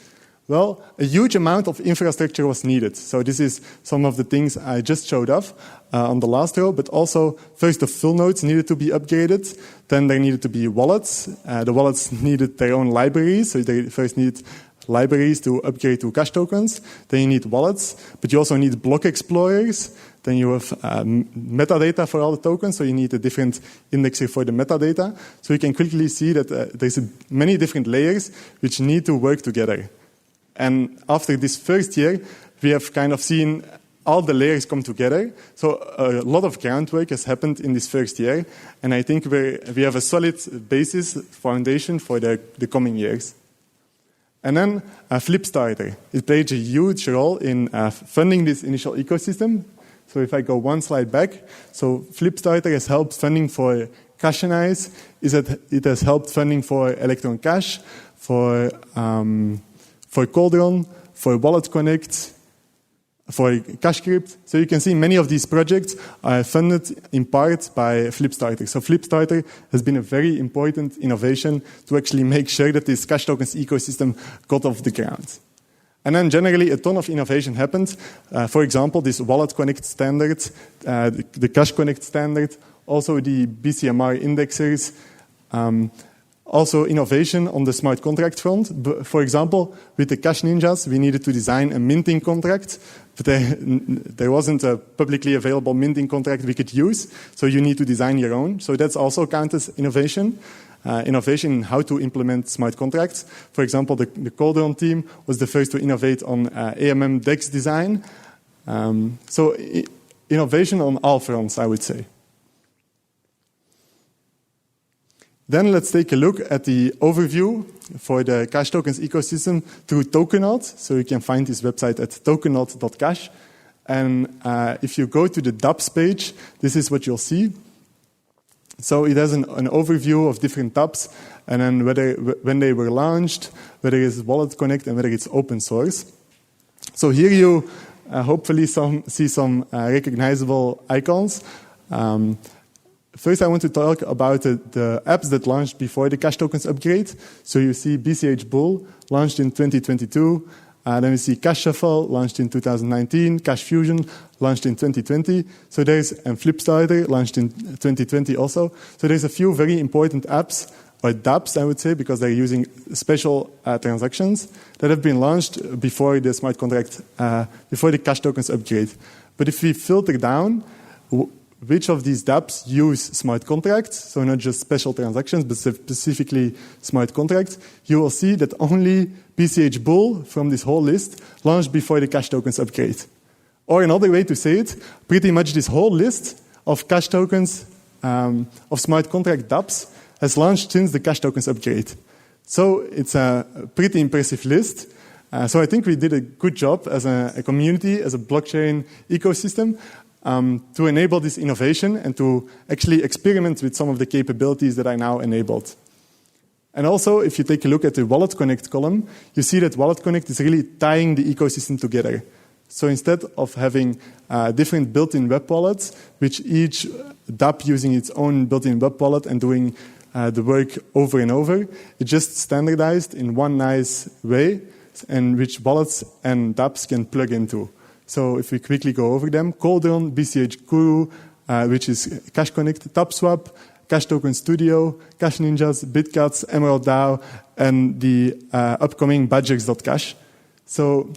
Well, a huge amount of infrastructure was needed. So this is some of the things I just showed off on the last row, but also first the full nodes needed to be upgraded. Then there needed to be wallets. The wallets needed their own libraries. So they first need libraries to upgrade to cash tokens. Then you need wallets, but you also need block explorers. Then you have metadata for all the tokens, so you need a different indexer for the metadata. So you can quickly see that there's many different layers which need to work together. And after this first year, we have kind of seen all the layers come together. So a lot of groundwork has happened in this first year, and I think we have a solid basis, foundation for the coming years. And then Flipstarter. It played a huge role in funding this initial ecosystem. So if I go one slide back, so Flipstarter has helped funding for Cashanize. It has helped funding for Electron Cash, for Cauldron, for Wallet Connect, for CashCrypt. So you can see many of these projects are funded in part by Flipstarter. So Flipstarter has been a very important innovation to actually make sure that this cash tokens ecosystem got off the ground. And then generally a ton of innovation happened. For example, this Wallet Connect standard, the Cash Connect standard, also the BCMR indexers, also innovation on the smart contract front. For example, with the Cash Ninjas, we needed to design a minting contract, but there wasn't a publicly available minting contract we could use, so you need to design your own. So that's also counted as innovation. Innovation in how to implement smart contracts. For example, the Cauldron team was the first to innovate on AMM DEX design. So innovation on all fronts, I would say. Then let's take a look at the overview for the cash tokens ecosystem through Tokenaut. So you can find this website at tokenaut.cash. And if you go to the dApps page, this is what you'll see. So it has an overview of different dApps, and then when they were launched, whether it's Wallet Connect, and whether it's open source. So here you hopefully see some recognizable icons. First, I want to talk about the apps that launched before the cash tokens upgrade. So you see BCH Bull launched in 2022. Then we see Cash Shuffle launched in 2019. Cash Fusion launched in 2020. So there's Flipstarter launched in 2020 also. So there's a few very important apps, or dApps, I would say, because they're using special transactions that have been launched before the smart contract, before the cash tokens upgrade. But if we filter down, which of these dApps use smart contracts, so not just special transactions, but specifically smart contracts, you will see that only BCH Bull from this whole list launched before the cash tokens upgrade. Or another way to say it, pretty much this whole list of cash tokens, of smart contract dApps, has launched since the cash tokens upgrade. So it's a pretty impressive list. So I think we did a good job as a community, as a blockchain ecosystem, to enable this innovation and to actually experiment with some of the capabilities that are now enabled. And also, if you take a look at the Wallet Connect column, you see that Wallet Connect is really tying the ecosystem together. So instead of having different built-in web wallets, which each dApp using its own built-in web wallet and doing the work over and over, it just standardized in one nice way, and which wallets and dApps can plug into. So if we quickly go over them, Cauldron, BCH Guru, which is Cash Connect, TapSwap, Cash Token Studio, Cash Ninjas, Bitcats, Emerald DAO, and the upcoming Badgers.cash. So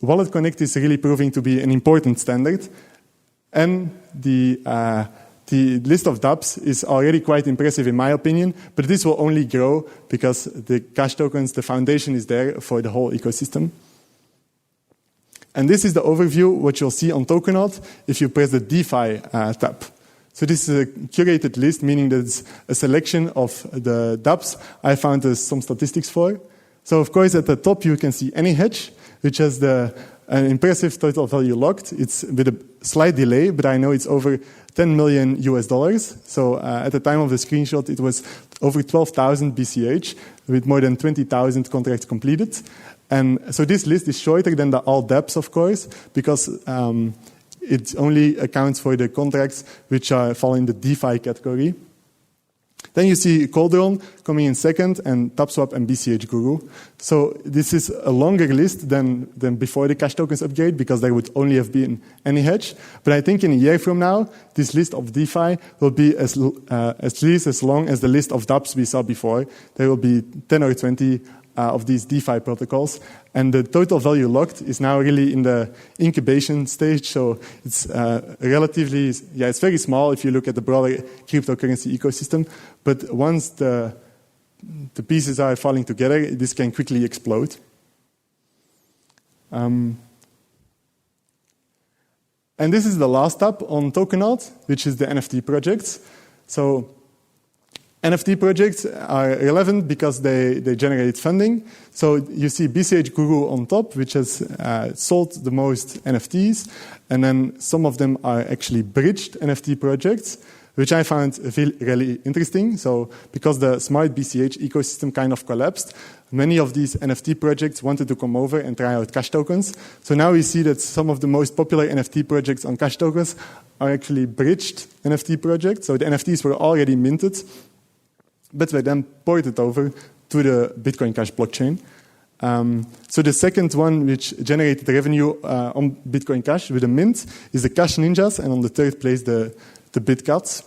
Wallet Connect is really proving to be an important standard. And the list of dApps is already quite impressive in my opinion, but this will only grow because the cash tokens, the foundation is there for the whole ecosystem. And this is the overview, what you'll see on Tokenaut if you press the DeFi tab. So this is a curated list, meaning that it's a selection of the dApps I found some statistics for. So of course at the top you can see AnyHedge, which has an impressive total value locked. It's with a slight delay, but I know it's over $10 million US. So at the time of the screenshot it was over 12,000 BCH with more than 20,000 contracts completed. And so this list is shorter than the all dApps, of course, because it only accounts for the contracts which fall in the DeFi category. Then you see Calderon coming in second, and TapSwap and BCH Guru. So this is a longer list than before the CashTokens upgrade, because there would only have been AnyHedge. But I think in a year from now, this list of DeFi will be at least as long as the list of dApps we saw before. There will be 10 or 20 of these DeFi protocols. And the total value locked is now really in the incubation stage. So it's relatively, it's very small if you look at the broader cryptocurrency ecosystem. But once the pieces are falling together, this can quickly explode. And this is the last tab on Tokenaut, which is the NFT projects. So NFT projects are relevant because they generate funding. So you see BCH Guru on top, which has sold the most NFTs. And then some of them are actually bridged NFT projects, which I found really interesting. So because the smart BCH ecosystem kind of collapsed, many of these NFT projects wanted to come over and try out CashTokens. So now we see that some of the most popular NFT projects on CashTokens are actually bridged NFT projects. So the NFTs were already minted, but were then ported over to the Bitcoin Cash blockchain. So the second one, which generated revenue on Bitcoin Cash with a mint, is the Cash Ninjas, and on the third place, the BitCats.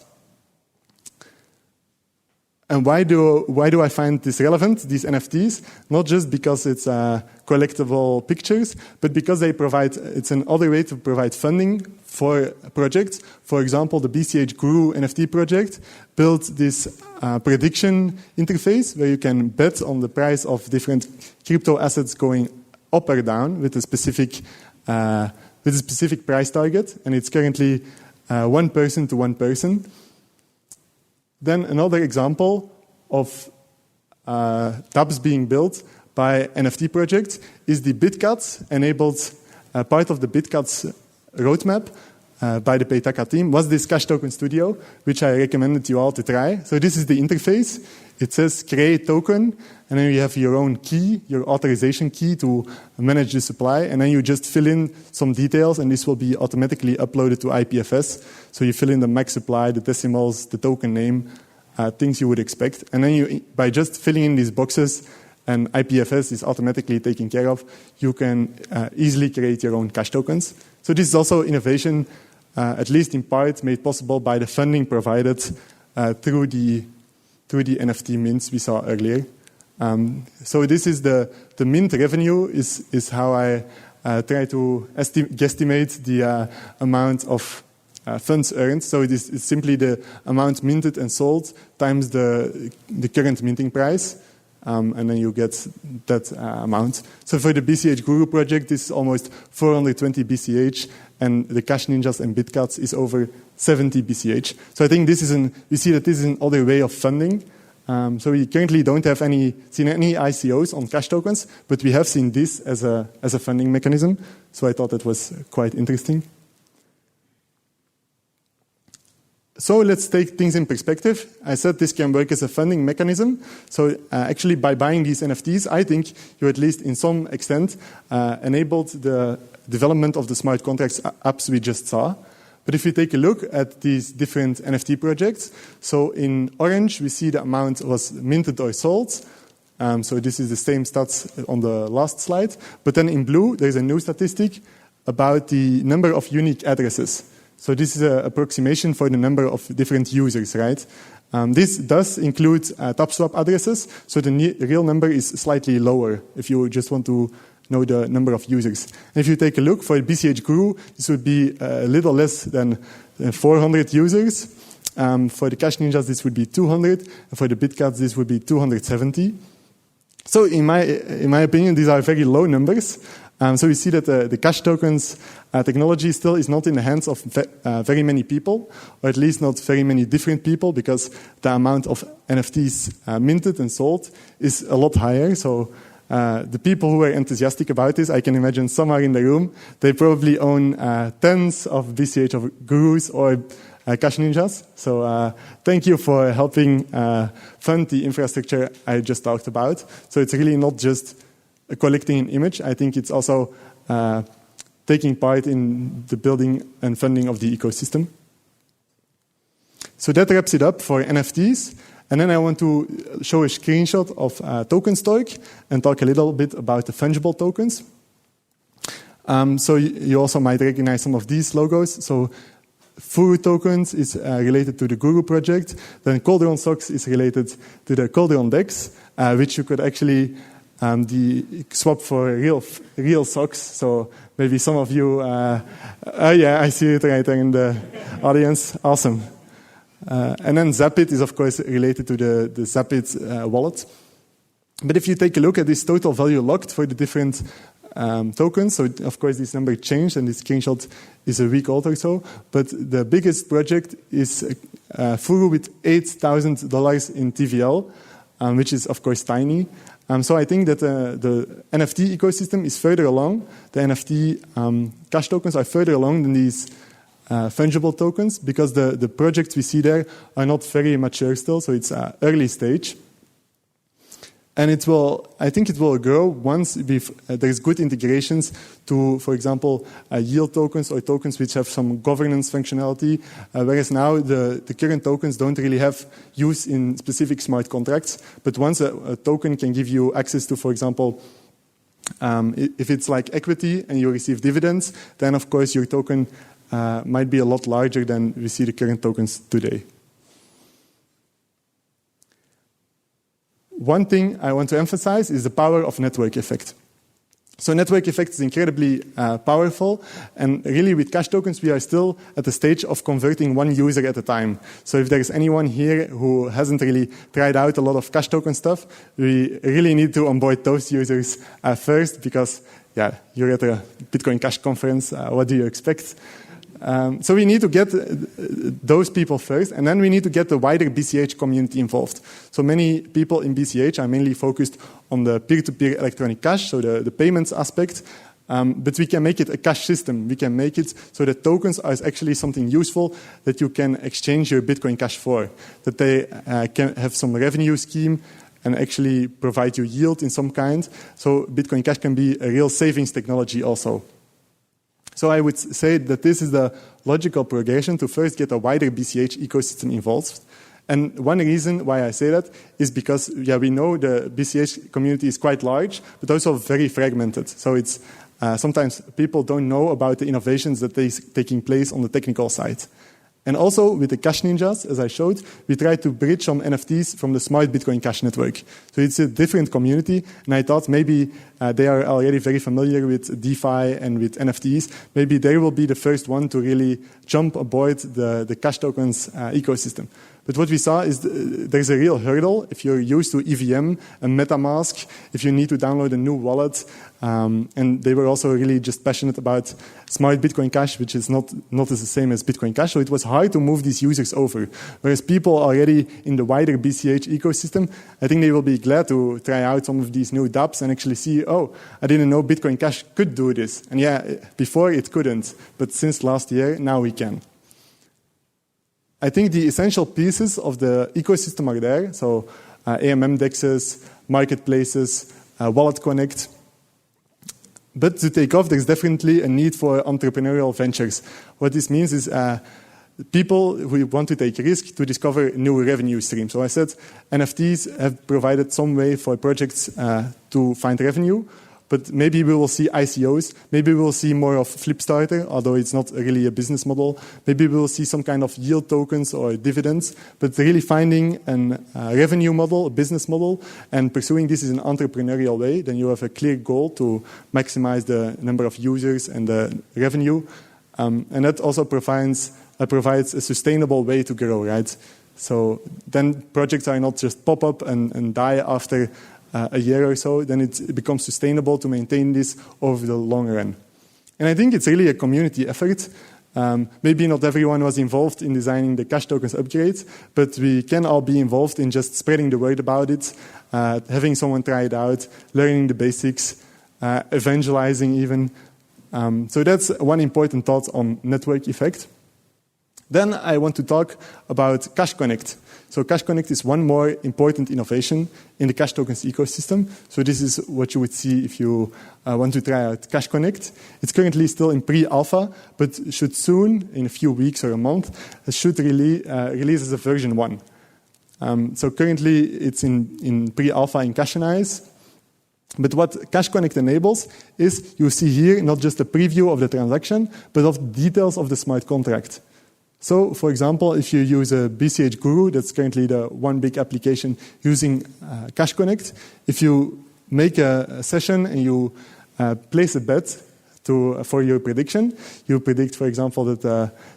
And why do I find this relevant, these NFTs? Not just because it's collectible pictures, but because it's another way to provide funding for projects. For example, the BCH Guru NFT project built this prediction interface where you can bet on the price of different crypto assets going up or down with a specific price target, and it's currently 1 person to 1 person. Then another example of dApps being built by NFT projects is the BitCats enabled part of the BitCats roadmap by the Paytaka team was this CashToken Studio, which I recommended you all to try. So this is the interface. It says create token, and then you have your own key, your authorization key to manage the supply, and then you just fill in some details, and this will be automatically uploaded to IPFS. So you fill in the max supply, the decimals, the token name, things you would expect. And then by just filling in these boxes, and IPFS is automatically taken care of, you can easily create your own cash tokens. So this is also innovation, at least in part, made possible by the funding provided through the NFT mints we saw earlier. So this is the mint revenue is how I try to guesstimate the amount of funds earned. So it is simply the amount minted and sold times the current minting price. And then you get that amount. So for the BCH Guru project, this is almost 420 BCH, and the Cash Ninjas and BitCats is over 70 BCH. So I think we see that this is another way of funding. So we currently don't have seen any ICOs on cash tokens, but we have seen this as a funding mechanism. So I thought that was quite interesting. So let's take things in perspective. I said this can work as a funding mechanism. So actually by buying these NFTs, I think you at least in some extent enabled the development of the smart contracts apps we just saw. But if you take a look at these different NFT projects, so in orange we see the amount was minted or sold. So this is the same stats on the last slide. But then in blue there's a new statistic about the number of unique addresses. So this is an approximation for the number of different users, right? This does include TapSwap addresses, so the real number is slightly lower if you just want to know the number of users. And if you take a look for BCH Guru, this would be a little less than 400 users. For the Cash Ninjas, this would be 200. And for the BitCats, this would be 270. So in my opinion, these are very low numbers. So we see that the cash tokens technology still is not in the hands of very many people, or at least not very many different people, because the amount of NFTs minted and sold is a lot higher. So the people who are enthusiastic about this, I can imagine some are in the room. They probably own tens of BCH of Gurus or Cash Ninjas. So thank you for helping fund the infrastructure I just talked about. So it's really not just collecting an image. I think it's also taking part in the building and funding of the ecosystem. So that wraps it up for NFTs. And then I want to show a screenshot of Toorik and talk a little bit about the fungible tokens. So you also might recognize some of these logos. So Furu tokens is related to the Guru project. Then Calderon socks is related to the Calderon DEX, which you could actually swap for real socks. So maybe some of you, yeah, I see it right there in the audience. Awesome. And then Zapit is, of course, related to the Zapit wallet. But if you take a look at this total value locked for the different tokens, so of course this number changed, and this screenshot is a week old or so. But the biggest project is Furu with $8,000 in TVL, which is, of course, tiny. So I think that the NFT ecosystem is further along. The NFT cash tokens are further along than these fungible tokens, because the projects we see there are not very mature still, so it's early stage. And I think it will grow once there's good integrations to, for example, yield tokens or tokens which have some governance functionality, whereas now the current tokens don't really have use in specific smart contracts. But once a token can give you access to, for example, if it's like equity and you receive dividends, then of course your token might be a lot larger than we see the current tokens today. One thing I want to emphasize is the power of network effect. So network effect is incredibly powerful, and really with cash tokens we are still at the stage of converting one user at a time. So if there's anyone here who hasn't really tried out a lot of cash token stuff, we really need to onboard those users first, because yeah, you're at a Bitcoin Cash conference, what do you expect? So we need to get those people first, and then we need to get the wider BCH community involved. So many people in BCH are mainly focused on the peer-to-peer electronic cash, so the payments aspect, but we can make it a cash system. We can make it so that tokens are actually something useful that you can exchange your Bitcoin Cash for, that they can have some revenue scheme and actually provide you yield in some kind. So Bitcoin Cash can be a real savings technology also. So I would say that this is the logical progression to first get a wider BCH ecosystem involved. And one reason why I say that is because, yeah, we know the BCH community is quite large, but also very fragmented. So it's sometimes people don't know about the innovations that are taking place on the technical side. And also with the Cash Ninjas, as I showed, we try to bridge some NFTs from the Smart Bitcoin Cash network. So it's a different community, and I thought maybe they are already very familiar with DeFi and with NFTs. Maybe they will be the first one to really jump aboard the cash tokens ecosystem. But what we saw is there's a real hurdle if you're used to EVM and MetaMask, if you need to download a new wallet. And they were also really just passionate about Smart Bitcoin Cash, which is not the same as Bitcoin Cash. So it was hard to move these users over. Whereas people already in the wider BCH ecosystem, I think they will be glad to try out some of these new dApps and actually see, oh, I didn't know Bitcoin Cash could do this. And yeah, before it couldn't. But since last year, now we can. I think the essential pieces of the ecosystem are there. So AMM dexes, marketplaces, Wallet Connect. But to take off, there's definitely a need for entrepreneurial ventures. What this means is people who want to take risk to discover new revenue streams. So I said NFTs have provided some way for projects to find revenue. But maybe we will see ICOs. Maybe we will see more of Flipstarter, although it's not really a business model. Maybe we will see some kind of yield tokens or dividends. But really finding a revenue model, a business model, and pursuing this in an entrepreneurial way, then you have a clear goal to maximize the number of users and the revenue. And that also provides a sustainable way to grow, right? So then projects are not just pop up and die after a year or so, then it becomes sustainable to maintain this over the long run. And I think it's really a community effort. Maybe not everyone was involved in designing the cash tokens upgrade, but we can all be involved in just spreading the word about it, having someone try it out, learning the basics, evangelizing even. So that's one important thought on network effect. Then I want to talk about Cash Connect. So Cash Connect is one more important innovation in the cash tokens ecosystem. So this is what you would see if you want to try out Cash Connect. It's currently still in pre-alpha, but should soon, in a few weeks or a month, should release as a version 1. So currently it's in pre-alpha in Cashanize. But what Cash Connect enables is you see here not just a preview of the transaction, but of the details of the smart contract. So, for example, if you use a BCH Guru, that's currently the one big application using Cash Connect, if you make a session and you place a bet for your prediction, you predict, for example, that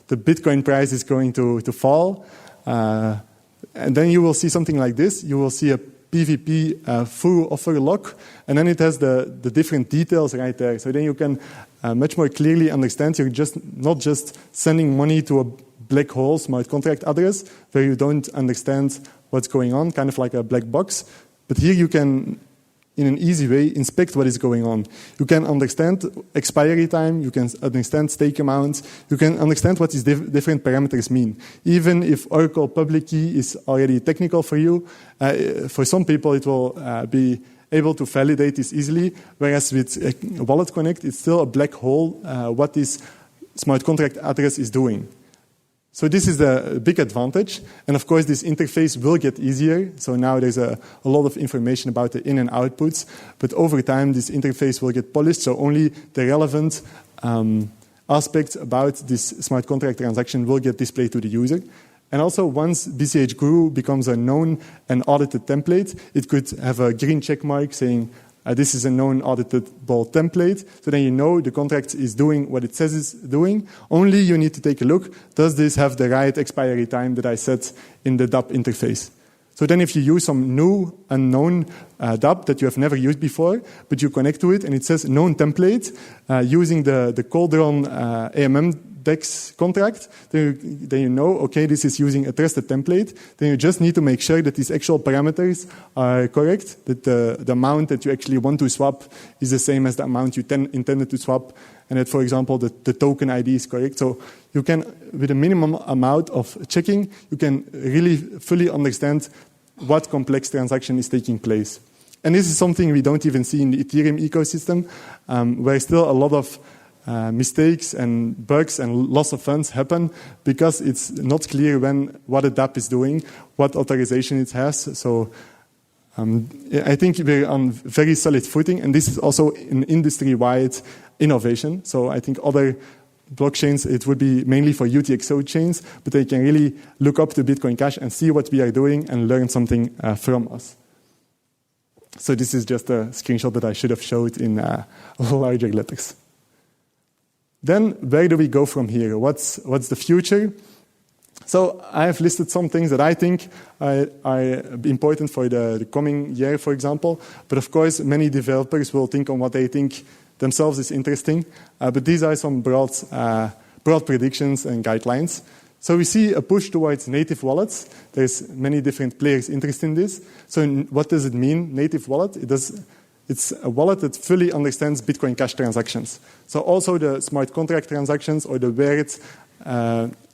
the Bitcoin price is going to fall, and then you will see something like this. You will see a PVP full offer lock, and then it has the different details right there. So then you can much more clearly understand you're just not just sending money to a black hole smart contract address where you don't understand what's going on, kind of like a black box. But here you can, in an easy way, inspect what is going on. You can understand expiry time, you can understand stake amounts, you can understand what these different parameters mean. Even if Oracle public key is already technical for you, for some people it will be able to validate this easily, whereas with Wallet Connect, it's still a black hole what this smart contract address is doing. So this is the big advantage. And of course, this interface will get easier. So now there's a lot of information about the in and outputs. But over time, this interface will get polished. So only the relevant aspects about this smart contract transaction will get displayed to the user. And also, once BCH Guru becomes a known and audited template, it could have a green check mark saying, this is a known auditable template, so then you know the contract is doing what it says it's doing. Only you need to take a look, does this have the right expiry time that I set in the DApp interface? So then if you use some new, unknown DApp that you have never used before, but you connect to it and it says known template, using the Cauldron AMM DEX contract, then you know, okay, this is using a trusted template. Then you just need to make sure that these actual parameters are correct, that the amount that you actually want to swap is the same as the amount you intended to swap, and that, for example, the token ID is correct. So you can, with a minimum amount of checking, you can really fully understand what complex transaction is taking place. And this is something we don't even see in the Ethereum ecosystem, where still a lot of mistakes and bugs and loss of funds happen because it's not clear what a DApp is doing, what authorization it has. So I think we're on very solid footing, and this is also an industry-wide innovation. So I think other blockchains, it would be mainly for UTXO chains, but they can really look up to Bitcoin Cash and see what we are doing and learn something from us. So this is just a screenshot that I should have showed in larger letters. Then where do we go from here? What's the future? So I have listed some things that I think are important for the coming year, for example. But of course, many developers will think on what they think themselves is interesting. But these are some broad predictions and guidelines. So we see a push towards native wallets. There's many different players interested in this. So what does it mean, native wallet? It's a wallet that fully understands Bitcoin Cash transactions. So also the smart contract transactions or the where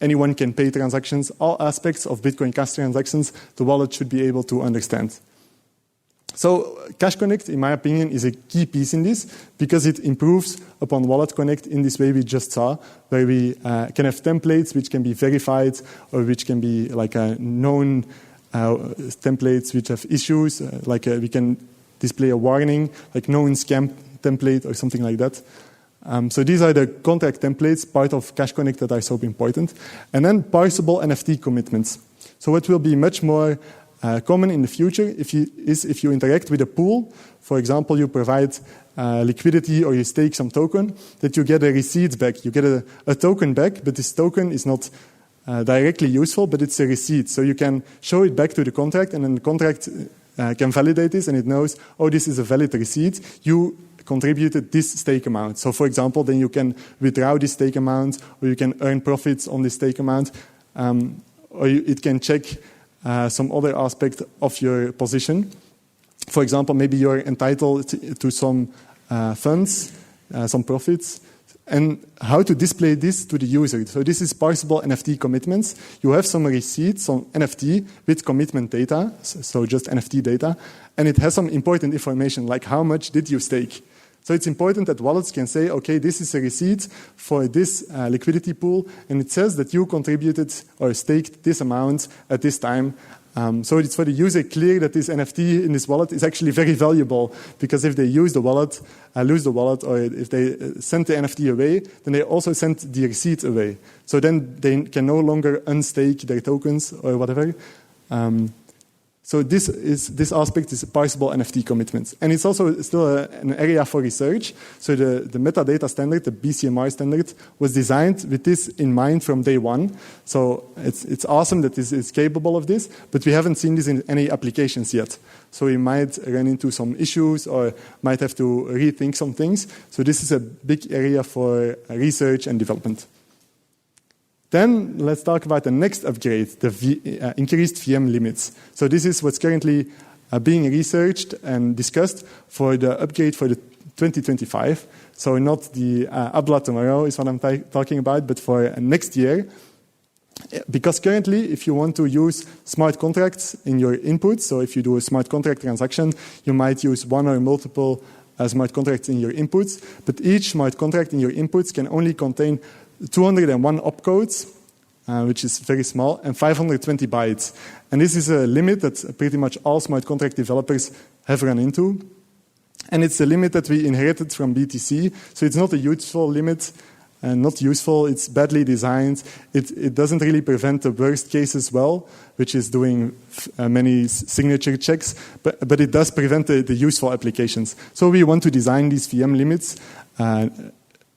anyone can pay transactions, all aspects of Bitcoin Cash transactions, the wallet should be able to understand. So Cash Connect, in my opinion, is a key piece in this because it improves upon Wallet Connect in this way we just saw, where we can have templates which can be verified or which can be like a known templates which have issues, we can display a warning, like known scam template or something like that. So these are the contract templates, part of Cash Connect that are so important. And then parsable NFT commitments. So what will be much more common in the future if you interact with a pool, for example, you provide liquidity or you stake some token, that you get a receipt back. You get a token back, but this token is not directly useful, but it's a receipt. So you can show it back to the contract, and then the contract can validate this, and it knows, oh, this is a valid receipt. You contributed this stake amount. So, for example, then you can withdraw this stake amount, or you can earn profits on this stake amount, or it can check some other aspect of your position. For example, maybe you're entitled to some funds, some profits, and how to display this to the user. So this is parsable NFT commitments. You have some receipts, some NFT with commitment data, so just NFT data, and it has some important information, like how much did you stake. So it's important that wallets can say, okay, this is a receipt for this liquidity pool, and it says that you contributed or staked this amount at this time So it's for the user clear that this NFT in this wallet is actually very valuable, because if they use the wallet, lose the wallet, or if they send the NFT away, then they also send the receipt away. So then they can no longer unstake their tokens or whatever. So this aspect is parsable NFT commitments. And it's also still an area for research. So the metadata standard, the BCMR standard, was designed with this in mind from day one. So it's awesome that this is capable of this, but we haven't seen this in any applications yet. So we might run into some issues or might have to rethink some things. So this is a big area for research and development. Then let's talk about the next upgrade, the increased VM limits. So this is what's currently being researched and discussed for the upgrade for the 2025. So not the ABLA tomorrow is what I'm talking about, but for next year. Because currently, if you want to use smart contracts in your inputs, so if you do a smart contract transaction, you might use one or multiple smart contracts in your inputs, but each smart contract in your inputs can only contain 201 opcodes, which is very small, and 520 bytes. And this is a limit that pretty much all smart contract developers have run into. And it's a limit that we inherited from BTC, so it's not a useful limit, and not useful, it's badly designed. It doesn't really prevent the worst case as well, which is doing many signature checks, but it does prevent the useful applications. So we want to design these VM limits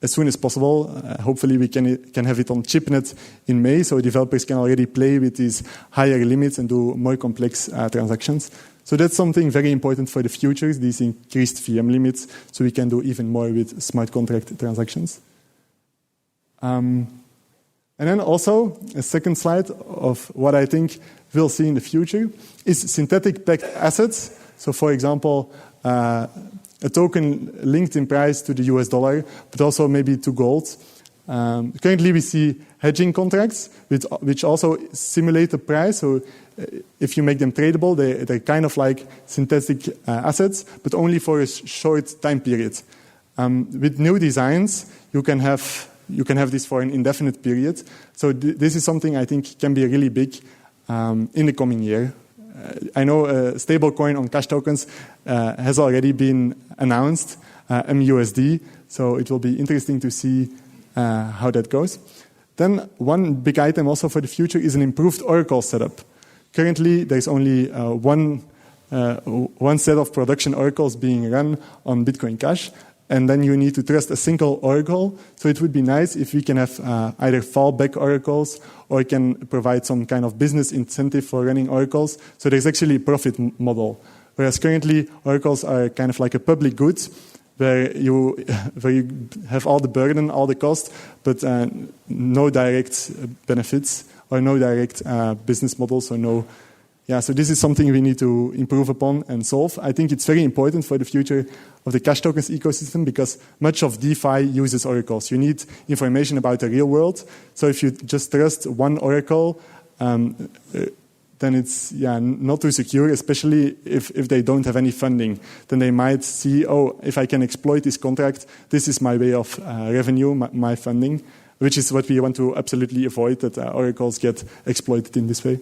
as soon as possible. Hopefully we can have it on ChipNet in May, so developers can already play with these higher limits and do more complex transactions. So that's something very important for the future, these increased VM limits, so we can do even more with smart contract transactions. And then also, a second slide of what I think we'll see in the future is synthetic pegged assets. So for example, a token linked in price to the US dollar, but also maybe to gold. Currently we see hedging contracts which also simulate the price. So if you make them tradable, they're kind of like synthetic assets, but only for a short time period. With new designs, you can have this for an indefinite period. So this is something I think can be really big in the coming year. I know a stablecoin on CashTokens has already been announced, MUSD, so it will be interesting to see how that goes. Then one big item also for the future is an improved Oracle setup. Currently, there's only one set of production oracles being run on Bitcoin Cash, and then you need to trust a single oracle. So it would be nice if we can have either fallback oracles or can provide some kind of business incentive for running oracles. So there's actually a profit model. Whereas currently, oracles are kind of like a public good where you have all the burden, all the cost, but no direct benefits or no direct business models or no. So this is something we need to improve upon and solve. I think it's very important for the future of the CashTokens ecosystem because much of DeFi uses oracles. You need information about the real world. So if you just trust one oracle, then it's not too secure, especially if they don't have any funding. Then they might see, if I can exploit this contract, this is my way of revenue, my funding, which is what we want to absolutely avoid, that oracles get exploited in this way.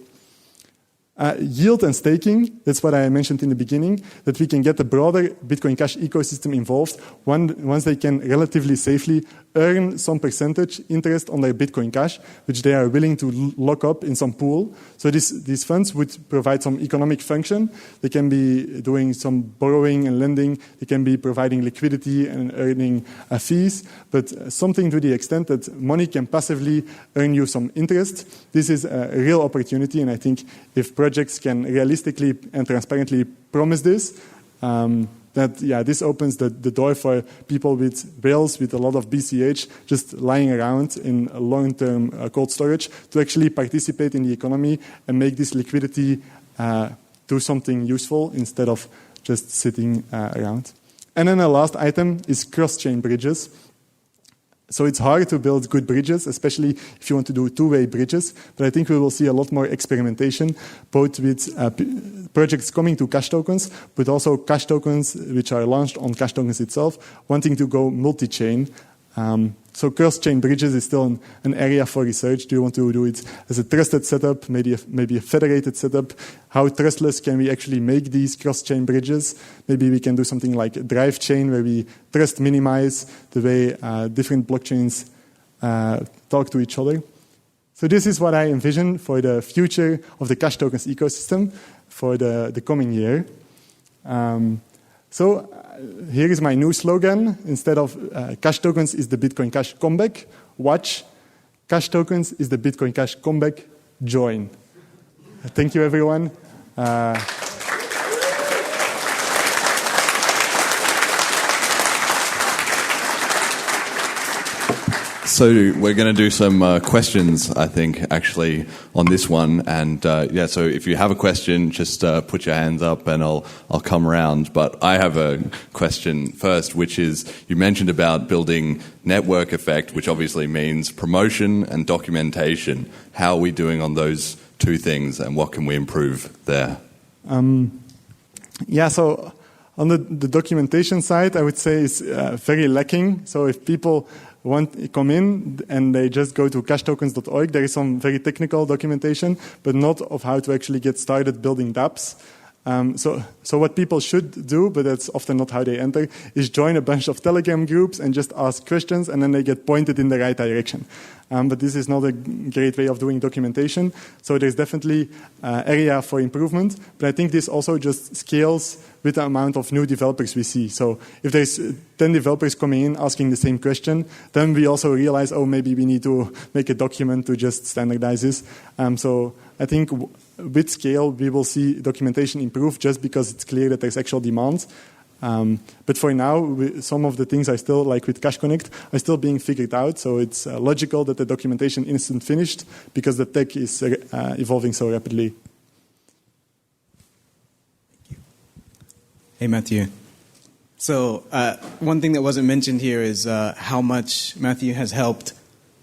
Yield and staking, that's what I mentioned in the beginning, that we can get the broader Bitcoin Cash ecosystem involved once they can relatively safely earn some percentage interest on their Bitcoin Cash, which they are willing to lock up in some pool. So these funds would provide some economic function. They can be doing some borrowing and lending. They can be providing liquidity and earning fees, but something to the extent that money can passively earn you some interest. This is a real opportunity, and I think if projects can realistically and transparently promise this, this opens the door for people with whales with a lot of BCH just lying around in long-term cold storage to actually participate in the economy and make this liquidity do something useful instead of just sitting around. And then the last item is cross-chain bridges. So it's hard to build good bridges, especially if you want to do two-way bridges. But I think we will see a lot more experimentation, both with projects coming to CashTokens, but also CashTokens which are launched on CashTokens itself, wanting to go multi-chain. So cross-chain bridges is still an area for research. Do you want to do it as a trusted setup, maybe a federated setup? How trustless can we actually make these cross-chain bridges? Maybe we can do something like a drive chain where we trust minimize the way different blockchains talk to each other. So this is what I envision for the future of the CashTokens ecosystem for the coming year. So here is my new slogan. Instead of CashTokens is the Bitcoin Cash comeback, watch. CashTokens is the Bitcoin Cash comeback, join. Thank you, everyone. So we're going to do some questions, I think, actually, on this one. And so if you have a question, just put your hands up and I'll come around. But I have a question first, which is, you mentioned about building network effect, which obviously means promotion and documentation. How are we doing on those two things and what can we improve there? So on the documentation side, I would say it's very lacking. So if people come in and they just go to cashtokens.org, there is some very technical documentation, but not of how to actually get started building dApps. So what people should do, but that's often not how they enter, is join a bunch of Telegram groups and just ask questions, and then they get pointed in the right direction. But this is not a great way of doing documentation. So there's definitely area for improvement. But I think this also just scales with the amount of new developers we see. So if there's 10 developers coming in asking the same question, then we also realize, maybe we need to make a document to just standardize this. So I think with scale, we will see documentation improve just because it's clear that there's actual demand. But for now, some of the things are still, like with Cash Connect, are still being figured out. So it's logical that the documentation isn't finished because the tech is evolving so rapidly. Hey, Mathieu. So one thing that wasn't mentioned here is how much Mathieu has helped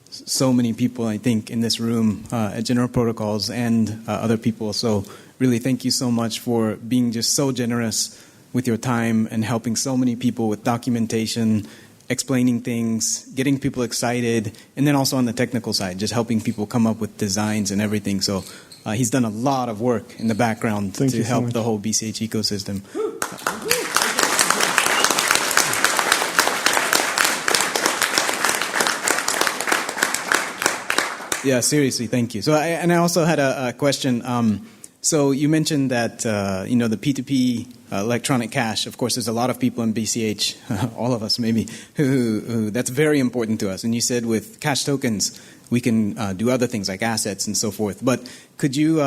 so many people, I think, in this room at General Protocols and other people. So really thank you so much for being just so generous with your time and helping so many people with documentation, explaining things, getting people excited, and then also on the technical side, just helping people come up with designs and everything. So he's done a lot of work in the background to help the whole BCH ecosystem. Yeah, seriously, thank you. So, I also had a question. So you mentioned that the P2P electronic cash. Of course, there's a lot of people in BCH, all of us maybe, who that's very important to us. And you said with CashTokens, we can do other things like assets and so forth. But could you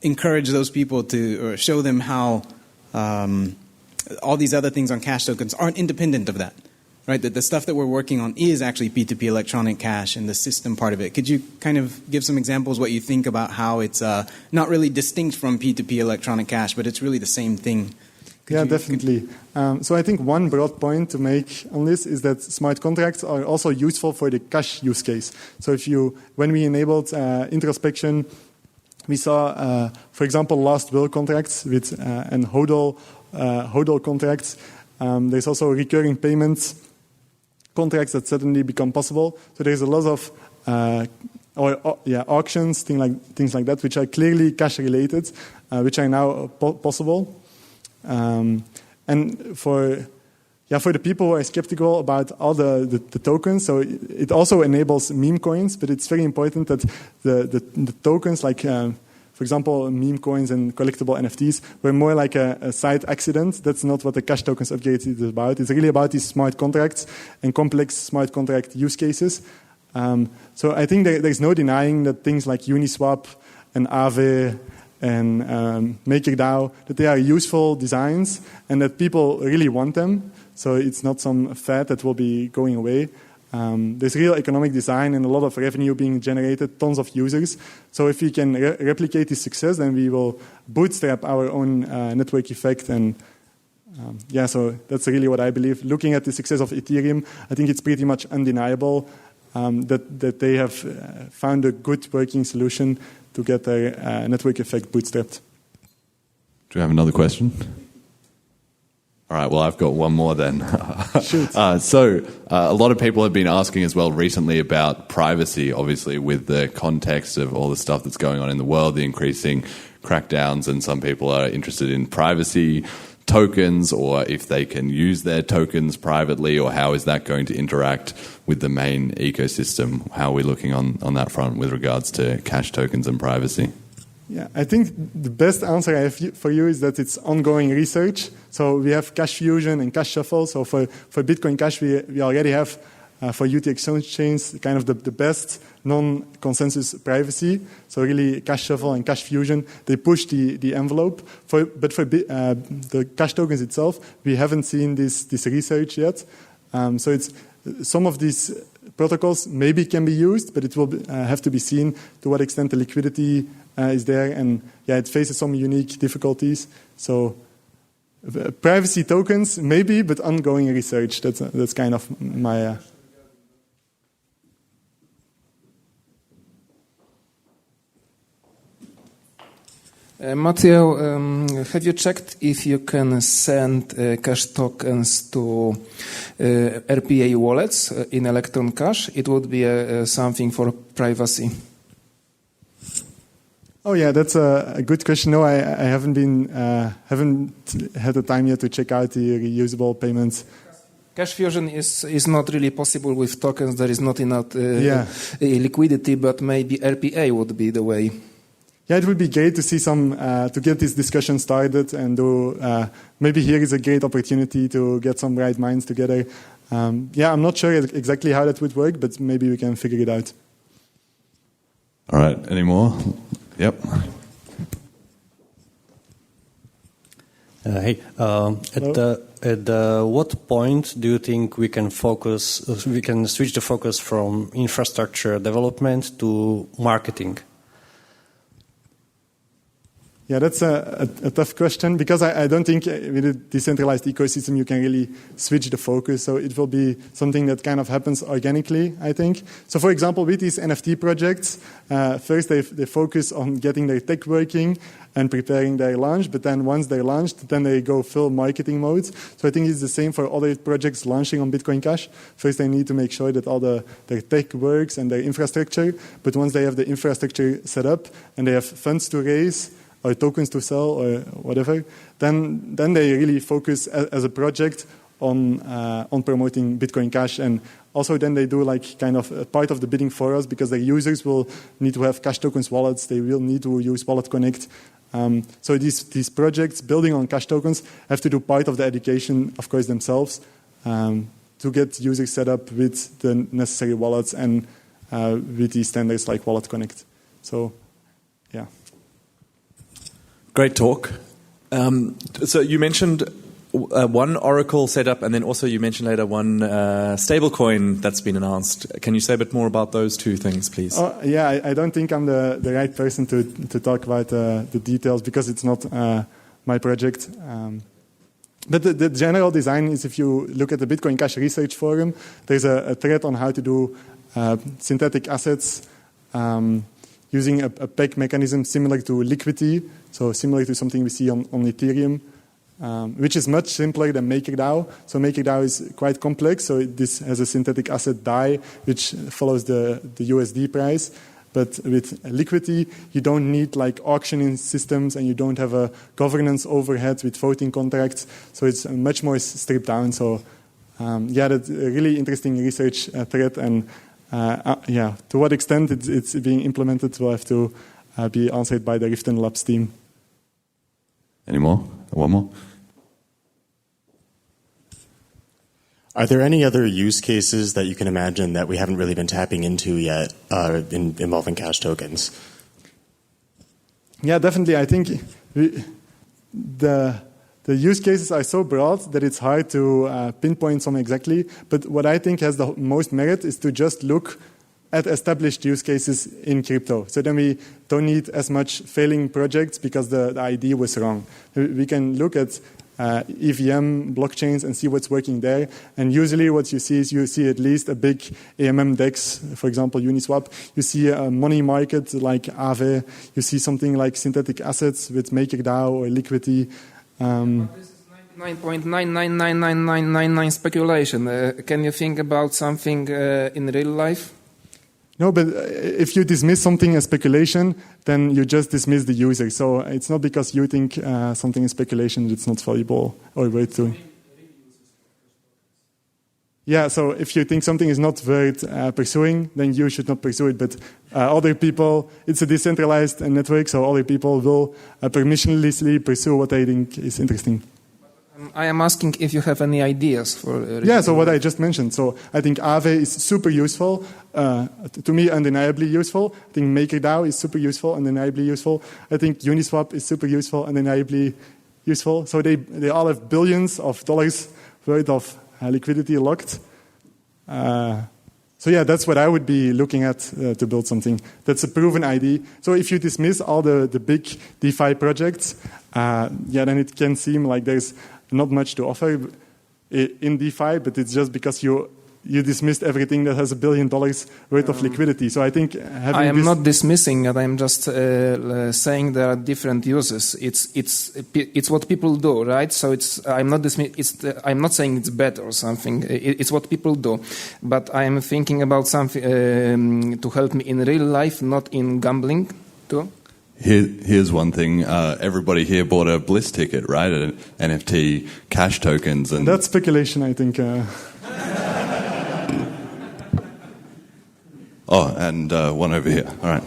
encourage those people or show them how all these other things on CashTokens aren't independent of that? Right, that the stuff that we're working on is actually P2P electronic cash and the system part of it. Could you kind of give some examples what you think about how it's not really distinct from P2P electronic cash, but it's really the same thing? Definitely. So I think one broad point to make on this is that smart contracts are also useful for the cash use case. So when we enabled introspection, we saw, for example, last will contracts and HODL contracts. There's also recurring payments contracts that suddenly become possible. So there's a lot of auctions, things like that, which are clearly cash related, which are now possible. And for the people who are skeptical about all the tokens, so it also enables meme coins, but it's very important that the tokens, like for example, meme coins and collectible NFTs, were more like a side accident. That's not what the CashTokens upgrade is about. It's really about these smart contracts and complex smart contract use cases. So I think there's no denying that things like Uniswap and Aave and MakerDAO, that they are useful designs and that people really want them. So it's not some fad that will be going away. There's real economic design and a lot of revenue being generated, tons of users. So if we can replicate this success, then we will bootstrap our own network effect. And so that's really what I believe. Looking at the success of Ethereum, I think it's pretty much undeniable that they have found a good working solution to get their network effect bootstrapped. Do you have another question? All right, well, I've got one more then. Shoot. A lot of people have been asking as well recently about privacy, obviously, with the context of all the stuff that's going on in the world, the increasing crackdowns, and some people are interested in privacy tokens, or if they can use their tokens privately, or how is that going to interact with the main ecosystem? How are we looking on that front with regards to cash tokens and privacy? Yeah, I think the best answer I have for you is that it's ongoing research. So we have Cash Fusion and Cash Shuffle. So for Bitcoin Cash, we already have for UT exchange chains kind of the best non-consensus privacy. So really Cash Shuffle and Cash Fusion, they push the envelope. But for the Cash tokens itself, we haven't seen this research yet. So it's some of these protocols maybe can be used, but it will have to be seen to what extent the liquidity is there, and it faces some unique difficulties. So privacy tokens maybe, but ongoing research. That's kind of my. Mathieu, have you checked if you can send cash tokens to RPA wallets in Electron Cash? It would be something for privacy. Oh yeah, that's a good question. No, I haven't had the time yet to check out the reusable payments. Cash fusion is not really possible with tokens. There is not enough liquidity, but maybe RPA would be the way. Yeah, it would be great to see to get this discussion started, and maybe here is a great opportunity to get some bright minds together. I'm not sure exactly how that would work, but maybe we can figure it out. All right, any more? Yep. Hey, at what point do you think we can switch the focus from infrastructure development to marketing? Yeah, that's a tough question, because I don't think with a decentralized ecosystem you can really switch the focus. So it will be something that kind of happens organically, I think. So for example, with these NFT projects, first they focus on getting their tech working and preparing their launch, but then once they're launched, then they go full marketing mode. So I think it's the same for other projects launching on Bitcoin Cash. First they need to make sure that all their tech works and their infrastructure, but once they have the infrastructure set up and they have funds to raise, or tokens to sell, or whatever, then they really focus as a project on promoting Bitcoin Cash, and also then they do like kind of a part of the bidding for us, because their users will need to have Cash Tokens wallets. They will need to use Wallet Connect. So these projects building on Cash Tokens have to do part of the education, of course, themselves, to get users set up with the necessary wallets and with these standards like Wallet Connect. So, yeah. Great talk. So you mentioned one Oracle setup, and then also you mentioned later one stablecoin that's been announced. Can you say a bit more about those two things, please? I don't think I'm the right person to talk about the details, because it's not my project. But the general design is, if you look at the Bitcoin Cash Research Forum, there's a thread on how to do synthetic assets using a peg mechanism similar to Liquidity, so similar to something we see on Ethereum, which is much simpler than MakerDAO. So MakerDAO is quite complex, so this has a synthetic asset DAI, which follows the USD price. But with Liquidity, you don't need like auctioning systems, and you don't have a governance overhead with voting contracts, so it's much more stripped down. So that's a really interesting research thread, and to what extent it's being implemented will have to be answered by the Rift and Labs team. Any more? One more? Are there any other use cases that you can imagine that we haven't really been tapping into yet involving cash tokens? Yeah, definitely. I think the use cases are so broad that it's hard to pinpoint some exactly. But what I think has the most merit is to just look at established use cases in crypto. So then we don't need as much failing projects because the idea was wrong. We can look at EVM blockchains and see what's working there. And usually what you see is at least a big AMM DEX, for example, Uniswap. You see a money market like Aave. You see something like synthetic assets with MakerDAO or Liquidity. 9.9999999 speculation. Can you think about something in real life? No, but if you dismiss something as speculation, then you just dismiss the user. So it's not because you think something is speculation that it's not valuable or worth doing. Yeah, so if you think something is not worth pursuing, then you should not pursue it. But other people, it's a decentralized network, so other people will permissionlessly pursue what they think is interesting. I am asking if you have any ideas for... Yeah, so what I just mentioned. So I think Aave is super useful, to me undeniably useful. I think MakerDAO is super useful, undeniably useful. I think Uniswap is super useful, undeniably useful. So they all have billions of dollars worth of liquidity locked. So yeah, that's what I would be looking at to build something. That's a proven ID. So if you dismiss all the big DeFi projects, then it can seem like there's not much to offer in DeFi, but it's just because you dismissed everything that has $1 billion worth of liquidity. So I think I am not dismissing it. I am just saying there are different uses. It's what people do, right? So I'm not saying it's bad or something. It's what people do, but I am thinking about something to help me in real life, not in gambling too. Here's one thing. Everybody here bought a BLISS ticket, right? An NFT CashTokens. And that's speculation, I think. Oh, and one over here. All right.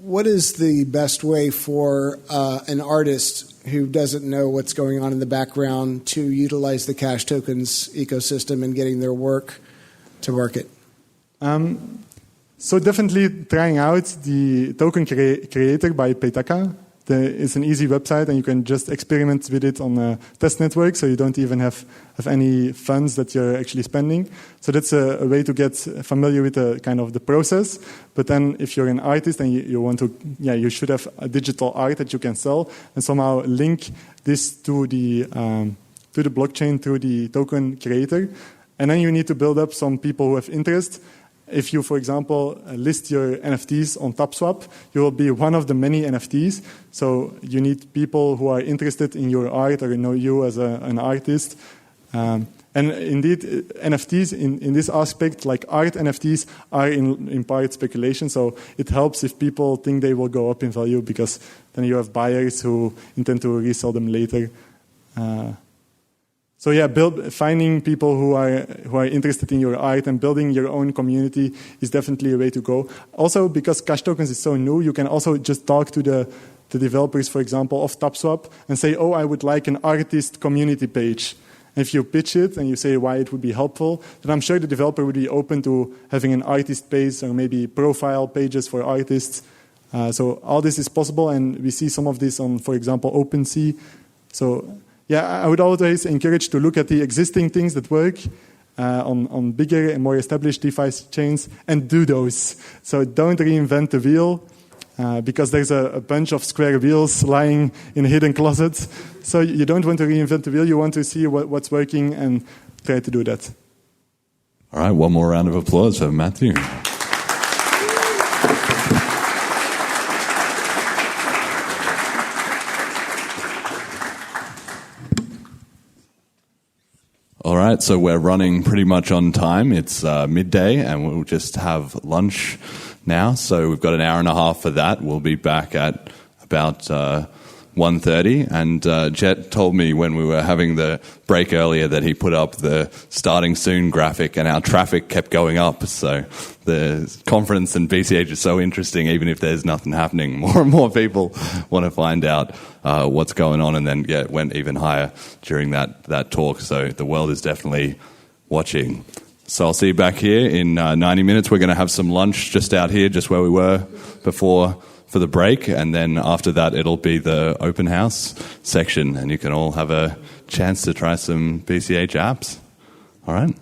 What is the best way for an artist who doesn't know what's going on in the background to utilize the CashTokens ecosystem in getting their work to market? So definitely trying out the token creator by Paytaka. It's an easy website, and you can just experiment with it on a test network, so you don't even have any funds that you're actually spending. So that's a way to get familiar with the kind of the process. But then if you're an artist and you want to, you should have a digital art that you can sell and somehow link this to the blockchain through the token creator. And then you need to build up some people who have interest. If you, for example, list your NFTs on TopSwap, you will be one of the many NFTs. So you need people who are interested in your art or know you as an artist. And indeed, NFTs in this aspect, like art NFTs, are in part speculation. So it helps if people think they will go up in value, because then you have buyers who intend to resell them later. So yeah, finding people who are interested in your art and building your own community is definitely a way to go. Also, because CashTokens is so new, you can also just talk to the developers, for example, of TopSwap and say, oh, I would like an artist community page. And if you pitch it and you say why it would be helpful, then I'm sure the developer would be open to having an artist page or maybe profile pages for artists. So all this is possible, and we see some of this on, for example, OpenSea. So yeah, I would always encourage to look at the existing things that work on bigger and more established DeFi chains and do those. So don't reinvent the wheel, because there's a bunch of square wheels lying in a hidden closet. So you don't want to reinvent the wheel. You want to see what's working and try to do that. All right, one more round of applause for Mathieu. All right, so we're running pretty much on time. It's midday, and we'll just have lunch now. So we've got an hour and a half for that. We'll be back at about 1:30. And Jet told me when we were having the break earlier that he put up the starting soon graphic, and our traffic kept going up. So the conference and BCH is so interesting, even if there's nothing happening. More and more people want to find out what's going on, and then it went even higher during that talk. So the world is definitely watching. So I'll see you back here in 90 minutes. We're going to have some lunch just out here, just where we were before for the break, and then after that it'll be the open house section, and you can all have a chance to try some BCH apps. All right.